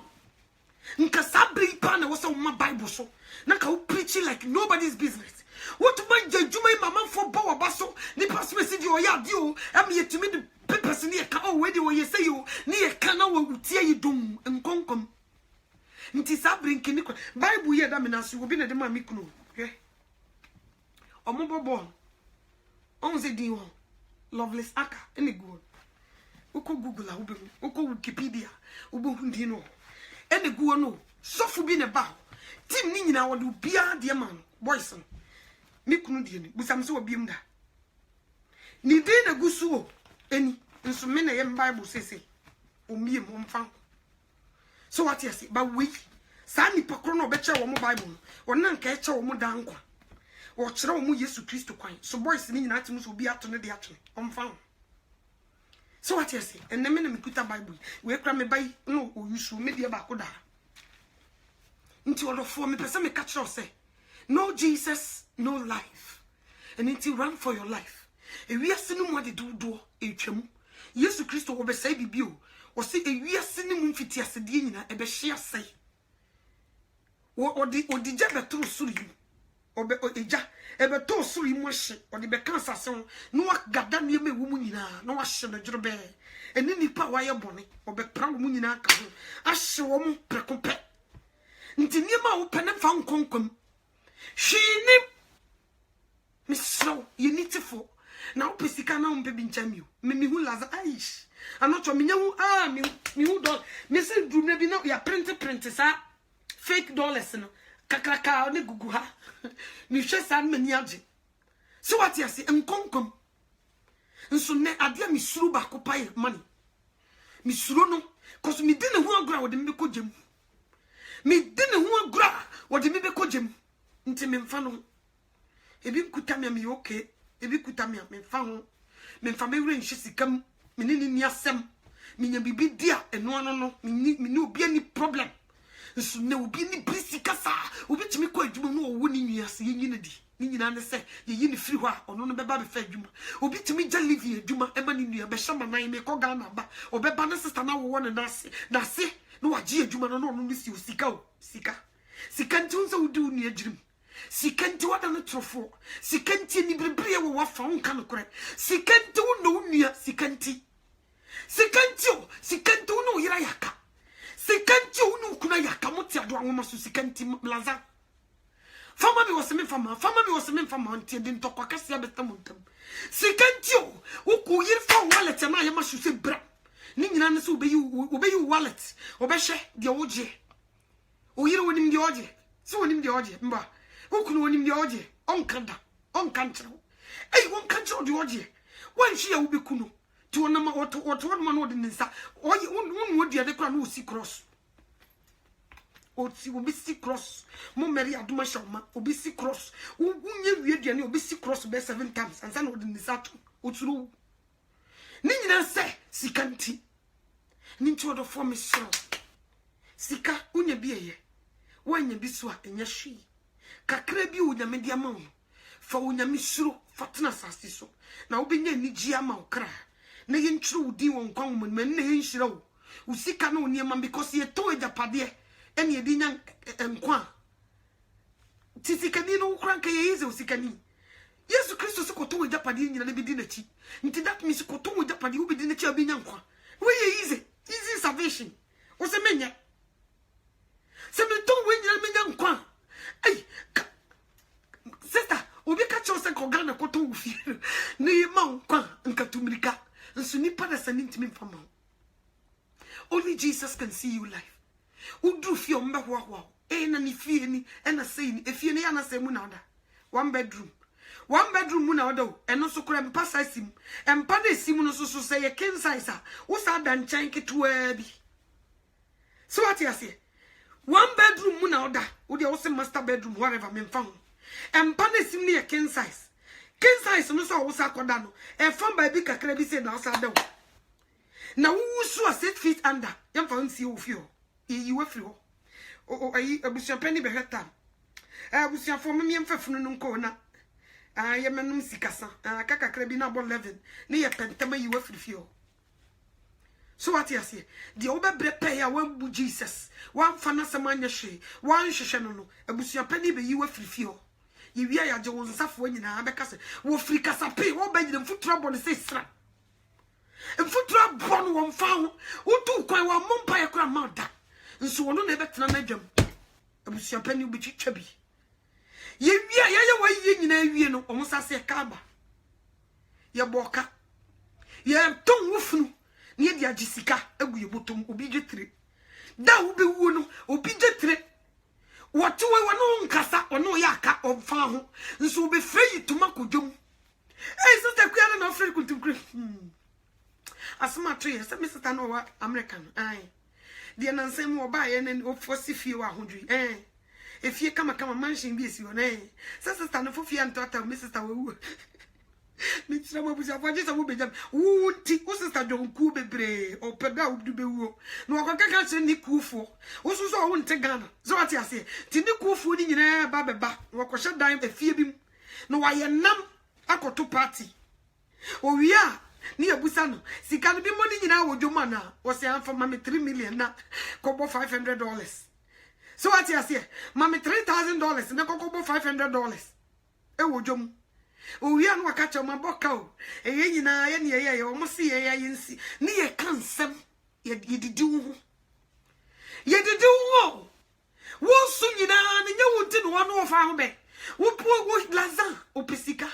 nka sabri pa na wo so ma Bible so na ka wo preaching like nobody's business what man djuma mama for bawo baso ni pass message o ya di o am yetimi the papers ni e ka o we di wo ye say you ni e ka na wo tie yi dum nkonkom nti sabri nkini ko Bible ye da me na so obi na de ma mikunu hwe omobobo onze diwo Loveless aka ene go uko Google ube uko Wikipedia ube hundi no ene go no sofu bi ne ba tim ni nyina wode bia de man boys no mikunu die ni busam se obiem da ni de na gusuo eni nso me na ye Bible sese omie mo mfa so what you say ba we sa ni pakro no be che wo mo Bible wona nka e che wo mo dankwa wo kire wo mu Yesu Kristo kwan so boys ni nyina atim so obi ato ne de ato omfa so what you say enne me na mekuta Bible we kra me bai no o yusu me de ba ko da nti odofo me pese me ka kire say no Jesus no life and until run for your life e wiase no mo de do etwam Yesu Kristo wo be sai bibio wo se e wiase ni mu mfiti asede nyina e be hye asai wo odi jebe tro suri obe eja ebe to suri mu hye odi be kansa se ho no wa gada ne me wo mu nyina no wa hye no djoro be eni nipa wa ye bone obe pra wo mu nyina ka ho ahye wo mu prekope nti niema wo pene fa nkonkom hwini misro you need to for na opesika na umpe binchamiu me hu laza aish anocho menyahu me hu do me se drum na bi na ya print sa fake dollars no kakraka ne gugu ha me hwe san mani age so what you say enkonkom nso ne ade mi suru ba ko pai money mi suru no cause me din hu agura wo de me ko gem me din hu agura wo de me be ko gem nti me mfa no ebi kuta me okay ebi kuta me mfa ho me mfa me wure nhye sikam me ni asem minya bibi dia eno no me obi ani problem nso na obi ni brisika sa obi timi ko adwuma no owo ni nwiase yenyi na di ni nyina ne se yeyi ni firi ho a ono no beba be fa adwuma obi timi ja live adwuma ema ni nua be hama nan me ko Ghana ba obeba ne sister na wo ne na se no waji adwuma no no si osika o sika nti unsa wudi uni ajirim sika nti wada no trofo sika nti ni bebre wo wafa unka no kore sika nti wo no nua sika nti wo no yira yaka sika nti wo no kuna yaka moti ado anwoma so sika nti laza fama mi wose me fama nti de ntokwa kase abetamontam sika nti wo ku yiri fa wallet na yema hwese bra ni nyina ne so obeyi wallet obehwe de woje oyire wonim de oje so wonim de oje mba wokunu wonim de oje onkanda onkantre wonkantre de oje wanhwe ya wobekunu ti wonama woto wonama no de nsa oye wonu wodi ade kra no osi cross oti obisi cross mo meri aduma shoma obisi cross unye wie ne obisi cross be 7 times ansa no de nsa to oturu ni nyina se sikanti ni ntodo for me so sika unye bieye wanya biso a enya hwi kakra bi unya media ma wo fa unya misuro fatna sasi so na obenya ni gia ma okra na yentru udi won kwan mo na yenhyira wo usika na oniema because ye to ejapade ene ye dinya enkwa tisikani no kran ka ye yize usikani Yesu Kristo se koto ejapade nyina na bidi na chi nti that means koto ejapade ubidi na chi abenya nkwa we ye yize easy salvation o se menya se me to we nyina menya nkwa ai sister obi ka cho se ko Ghana koto ufi ni ma nkwa nkatumrika nso ni pada sani ntimi mfama only Jesus can see you life udru fi o mbe hwa na ni fie ni na sei ni efie ni ya na sei mu na oda one bedroom mu na oda o eno so kura mpa sasim empa na esim no so say ye king size a wo sa da nchan ketua bi so what you say one bedroom mu na oda wo de wo say master bedroom whatever me mfa ho empa na esim ni ye king size no so wo sa koda no e fam ba bi kakra bi say na wo sa da wo na wo so a 6 feet under yam fa nsi wo fi ho yi wo fi ho ayi abusia penny be heta abusia fo me mfafunu no nko na ye menum sikasa kakakra bi na bo 11 ne ye pentama yi wo fi ho so what you say the obebre pay ya wan bu Jesus wan fa na samanya hwe wan hwehwe no abusia penny be yi wo fi ho ye wi ya je won safo nyina abeka se wo firi kasa pe wo ba nyina mfutura bo ne se sra mfutura bo no won fa ho utu kwan wa mompa ye kra ma da nso wono na ebetena na dwam abusia penny bi twitwa bi ye wi ya wa ye nyina wie no omo sase ka ba ye boka ye ton wufunu ne dia gisika agu ye botom obi dwetire da wo be wuo no obi dwetire what we wano nkasa ono ya aka omfa ho nso obe free tuma kodwom sister kuya na free kuntukure asma to ye se me sister no wa American de na nsem wo ba ye na ofosi fie wa hodwi efie kama mansion bi esi ona sister no fofie antota me sister wo me tira mo buja fo jesa mo bejam wuti o sister jonku bebre o peda odu bewo no akaka che ni kufo o so so wo nte Ghana so ati ase ti ni kufo ni nyina ba beba wo ko hye dan efie bim no wa ye nam akoto party o wia ni abusa no sika no bi mo ni nyina wo dwoma na wo se anfa ma me 3 million na kobo $500 so ati ase ma me $3,000 na kobo $500 e wo dwom owi anu akacha ma boka o eye nyina ye ne ye o mo se ye nsi ne ye kansem ye didi wo wo su nyina ne nya wo nti no wa no fa ho be wo po wo laza opesika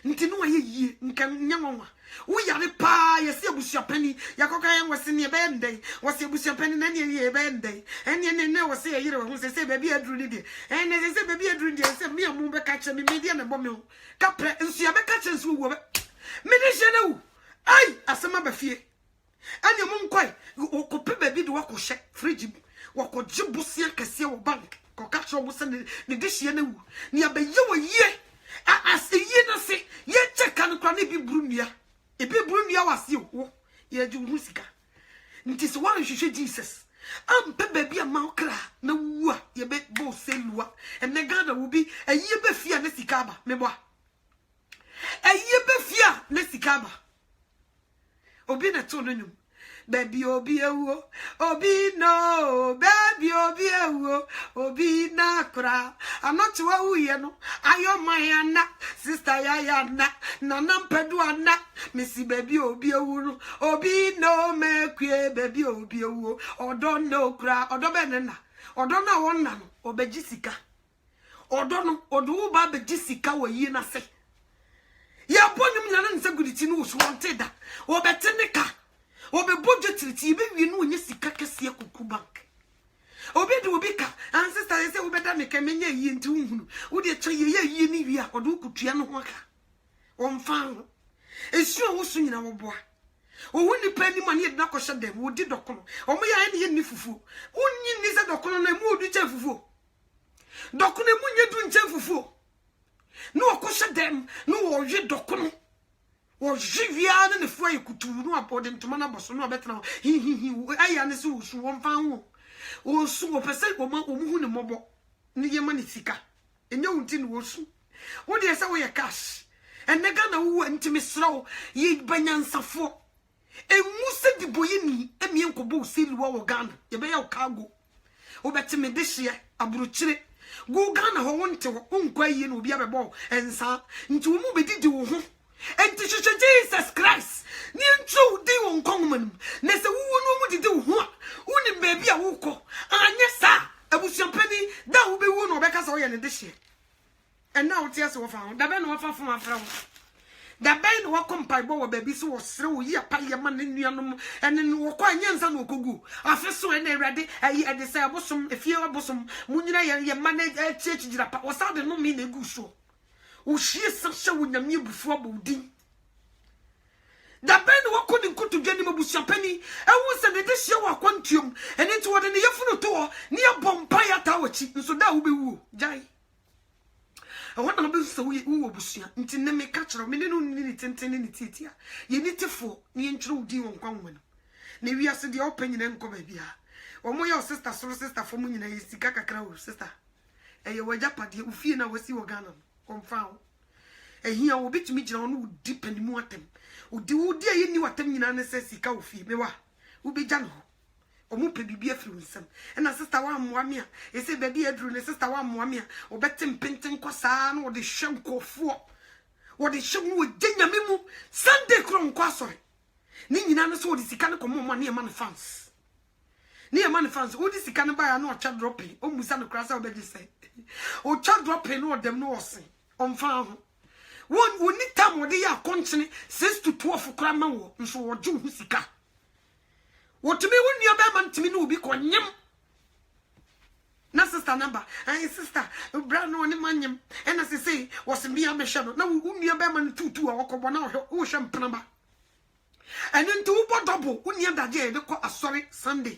nti no ye yie nka nya nwa wo yare pa ye se abusia pani yakoka ye nwese ne be ndai wo se abusia pani na ne ye be ndai ene ne wo se ye yire wo se baby aduru ni de ene se baby aduru ni de se me amu be ka che me media na bo me ho ka pre nsu ya be ka che nsu wo be me de je na wo ai asema ba fie ene mu nkwai ko pe baby de wo ko hye fridge wo ko jibusia kase wo bank ko ka che wo se ne de hye na wo ne abaye wo ye as ye na se ye check kan kwa ne bi brunua ebi brunua wase wo ye ju musika nti se wan hwehwe Jesus ampe baby ama okra na wu a ye be bo selua ene Ghana wo bi ayi be fia na sikaba mebo ayi be fia na sikaba obi na to no nyum baby obi ewo obi no baby obi ewo obi na kra anot wa uye no ayo mayana sister yayana nana mpedu ana misi baby obi ewo no obi no mekwe baby obi ewo odo no kra odo benena odo na wonna no obejisika odo no odo ba bejisika wayi na se ya bonyum nyana nse guditi no so wanteda obeteneka obe budget triti be wi no onye sika kese akuku bank obi de obi ka an sister say obe da me kemenya yi nti hunhunu wo de che ye ni wi a odo kutua no ho aka omfan esu wo so nyina wo boa owu ni pani ma ne na kɔhye dem wo di dokono omo ya ne ni fufu unyi ni se dokono na mu odu che fufu dokono mu nye du nche fufu no kɔhye dem no wo hwe dokono wo jivia na ne fo yekutu no apode ntoma na boso no obetena hi aya ne so su won fan ho wo su wo pese wo mu ne mobo ne yema ne sika enya wunti ne wo su wo de se wo ye cash enne Ghana wo ntimi srawo ye banyansafo emu se di boyini emie nkobo seliwa wo Ghana ye be ya cargo wo betime de hye aburuchire go Ghana ho wonte wo nkwa yie no obi abebo ensa nti wo mu bedidi wo ho enti Jesus Christ ni ntru di won konman na se wo no mu didi wo ho a woni baby a wo kɔ anye sa abusuapani da wo be wo no be ka sa wo ye ne de hye enna wo tie se wo fa ho da be no wo fa fo afra wo da be no wo kompai bo wo baby so wo sere wo yi apa ye ma ne nuanom ene no wo kɔ anye nsa no kogu afi so ene awrade ayi ede se abosom efie abosom munyina ye ma ne chichigira pa wo sa de no mi na egu so o hie sasha wo nyame bufu abodin da ben wo kodi nkutu dwani mabusuapani ewu se ne de hie wo akwantuom ene nti wo de ne yefunu to ne yebompa ya ta wachi nso da wo bewu jai wona no be so wo busua nti ne me ka kire me ne no ni tentene ni titia ye ni tifo ne ntwere odi won kwanwo no ne wiase de opanyina nko ba bia wo mo ya sister so sister fo mu nyina yesika kakra wo sister eye wajapade ufie na wasi wo Ghana confirm ehia wo bitumi gira ono di panimu atem odi aye ni watem nyina ne se sika ofie mewa wo begya no omu pe bibia firi nsem na sister wa ammoa me a ese baby aduru ne sister wa ammoa me a obetem penten kwasa na wo de hwenkofo wo de hwe wo genya memu Sunday kron kwa sore ni nyina ne so wo de sika ne komo ma ne ma ne fans ni man fans wo di sika ne ba ya na o cha dropping o musa no krasa obedi say o cha dropping no dem no osin on fa ho wo ni tam wo de ya konchene 6 to 12 kra ma wo nso wo ju hu sika wo tumi wo nua ba man tumi no obi konyem na sister number ai sister bra no ni manyem e na se say wo se bia me hwe no na wo nua ba man tutu a wo kobo na wo hwe mpena ba enu nti wo bodobo wo nua daje e de ko asori Sunday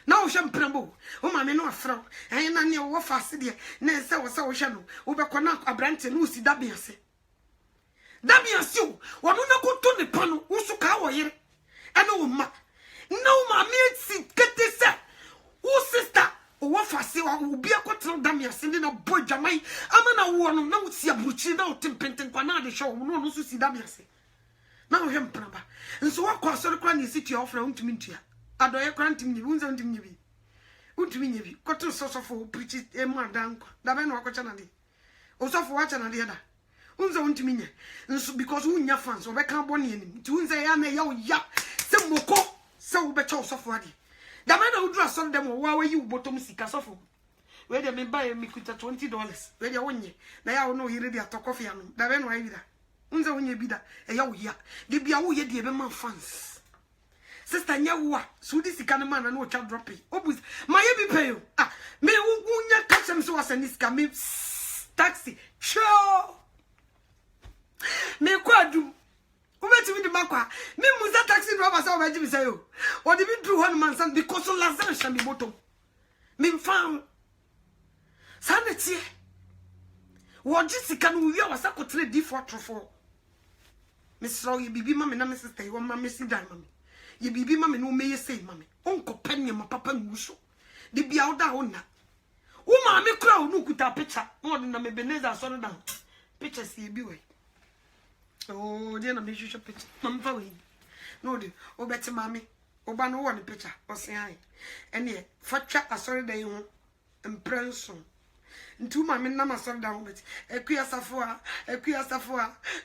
na wo hwe mpembo wo ma me no afro na ne wo fase de na se wo hwe no wo be kona abrante no si dabiase wo no na ko to ne pano wo so ka wo yire ene wo ma na wo ma me si kete se wo sister wo fase wo bia ko tro dabiase ne na boy dwamai ama na wo no na wo si abruchi na wo tempenten kwa na de hwe wo no so si dabiase na wo hwe mpemba nso wo kwa sori kwa ne si tia ofra untumi ntua adoye krantim ni unza ndim nyebi untumi nyebi koto sosofo preach emu adanko da be no akocha na de osofo wacha na de da unza untumi nye nso because unya fans obeka boni anim ti unza ya na ya oya se moko se wo becha osofo ade da be na udura so dem wo wa yi ubotom sika sofo we de me buy me kuta $20 we de wonye na ya wo no yire de atokofia no da be no ayi da unza wonye bi da e ya oya de bia wo ye de be man fans sister nyawa so this can man na no cha drop it obus my be pay me unya catch am so wasaniska me taxi show me kwadu ubeti mi di makwa me muza taxi driver say obaji mi say yo o di bi dru one man san because so lazan sha mi moto me fam sanity wo jisika no wi awasa kotre D434 Miss Roy, bibi mammy, na Mrs. Tay, one mammy, see diamond. Ye bibi mammy, no may say, mammy. Uncle Penny, my papa, and Wusho. They be out down now. Oh, mammy, crowd, no good picture. More than a Beneza, so down. Picture see you be way. Oh, dear, I'm a picture. Mamma, no, dear. Oh, better mammy. Obano one picture, or say I. And yet, Fatcha, I saw the young and Pranson. Ntu ma me na masor down with ekuya safo a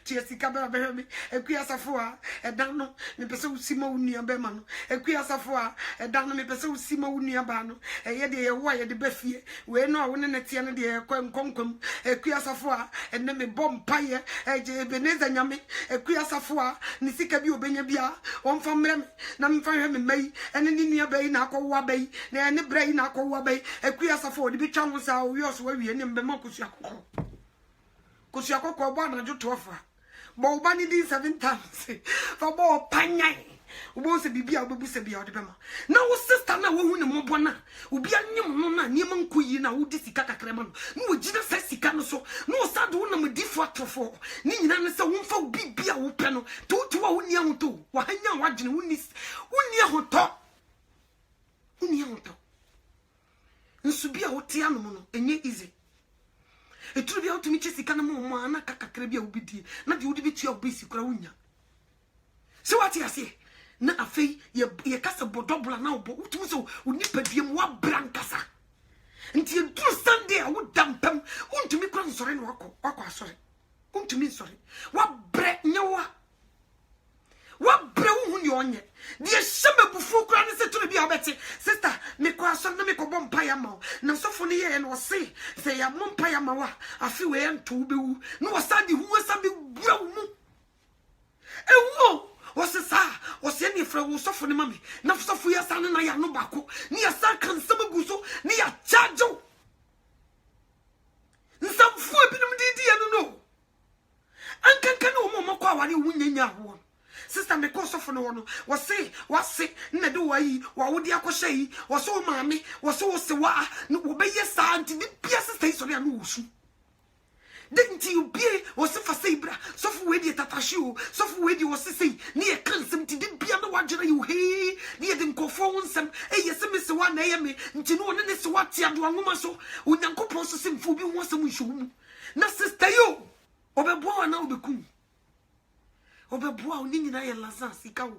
tiesika be me ekuya safo a edan no me pese usima unua be ma no ekuya safo a edan no me pese usima unua ba no eye de ye wo ye de ba fie we no a wo ne netie no de ye kwankwam ekuya safo a enne me bompa ye eje beneza nyame ekuya safo a ni sika bi obenya bia won fa mrem na me fa hwe me mai ene ni nua bai na akwa bai na ene brai na akwa bai ekuya safo de bi twa wo sa wo yoso we ni mbema kusiakoko bwa na joto ofa bo ba ni 7 times fa bo panyai ubo se bibia obebu se bia odebema na wo sister na wo hu ne mobo na obi anyem no na niam nkoyi na wo di sika kakrema no no wo gina sa sika no so no wo sade wo na modifo atofo ni nyina ne se wo mfa bibia wo pe no to wo ni ahoto wo hanya wadwene wo ni ahoto nsu bia wo tia no no enye easy eturu bia otumi chesika na mo ana kakakra bia obidi na de wodi bitua obisi kura wunya se wati ase na afei ye kasa bodobla na obo utumi so onipadiem wa brankasa nti edu Sunday a wo dampam untumi kura nsore no wako asore untumi nsore wa bre nyewa wa bre hu ni onye de sheme bufu kura ne se turu bia obeti sister me kwa so na me ko bompa ya ma na sofo ne ye no se ya bompa ya ma wa afi we ento bewu no wasadi hu wasabi bra mu ewo wose sa wose ne fra wo sofo ne mame na sofo ya sa na ya no bako ni ya sa kan sabagu so ni ya charge nsamfu ebinum didi ya no ankanka no mo makwa ware wunyanya ho sister me ko sofo no no wase na de wayi wa wodi akoshe yi wase o maame wase o sewa no wo be yesa anti di bia sister isori anu wusu didn't you be wase fa seibra sofo we di tatashi o sofo we di wase sei ni e kansem ti di bia na wagere you he ni e di nkofo wonsem yese me sewa na ye me nti no ne sewa ti ado anwoma so onyankopon so semfu bi wonsem nhwumu na sister yo obebo na obekum obeboa oni nyina ye lazan sika wo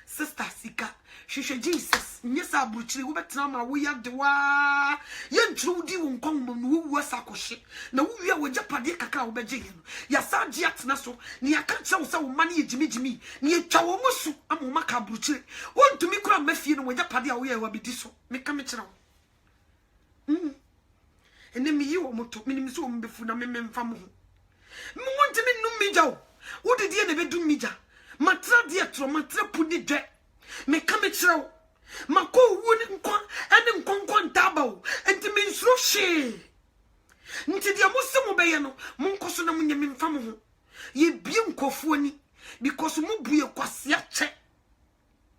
sister sika hwehwe Jesus nyesa abruchiri wo betena ma wo ya dewa ye ntru di wo nkon mo no wo asakoshe na wo wia wo japade kakra wo beje ye no ya saje atena so ni aka che wo se wo mane ye jimijimi ni etwa wo musu amoma ka abruchiri wo ntumi kura mafie no wo japade a wo ye wa bedi so meka me kira wo ene mi yi wo moto minim so wo mbefu na mememfa mo ho mo ntimi num mi jawo wo de die ne bedum mija matra die tro matra pudi dwe me kame kire mako wu ni nkwa ene nkonko ntaba wo enti me nsuro hye nti dia musemu be ye no monkoso na munyame mfa mo ho ye bie nkofo ani because mu buye kwase ache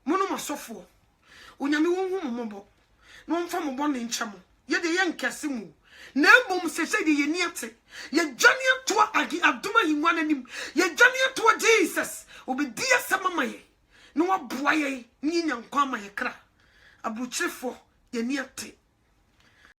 mono masofo onyame wo hu mombo no mfa mo bo ne nchamo ye de ye nkase mu na mbom sese de ye niate ye dwane to agi aduma hinwa nanim ye dwane to Jesus obedi asama ye no waboa ye ni nyankwa ma ye kra abruchefo ye niate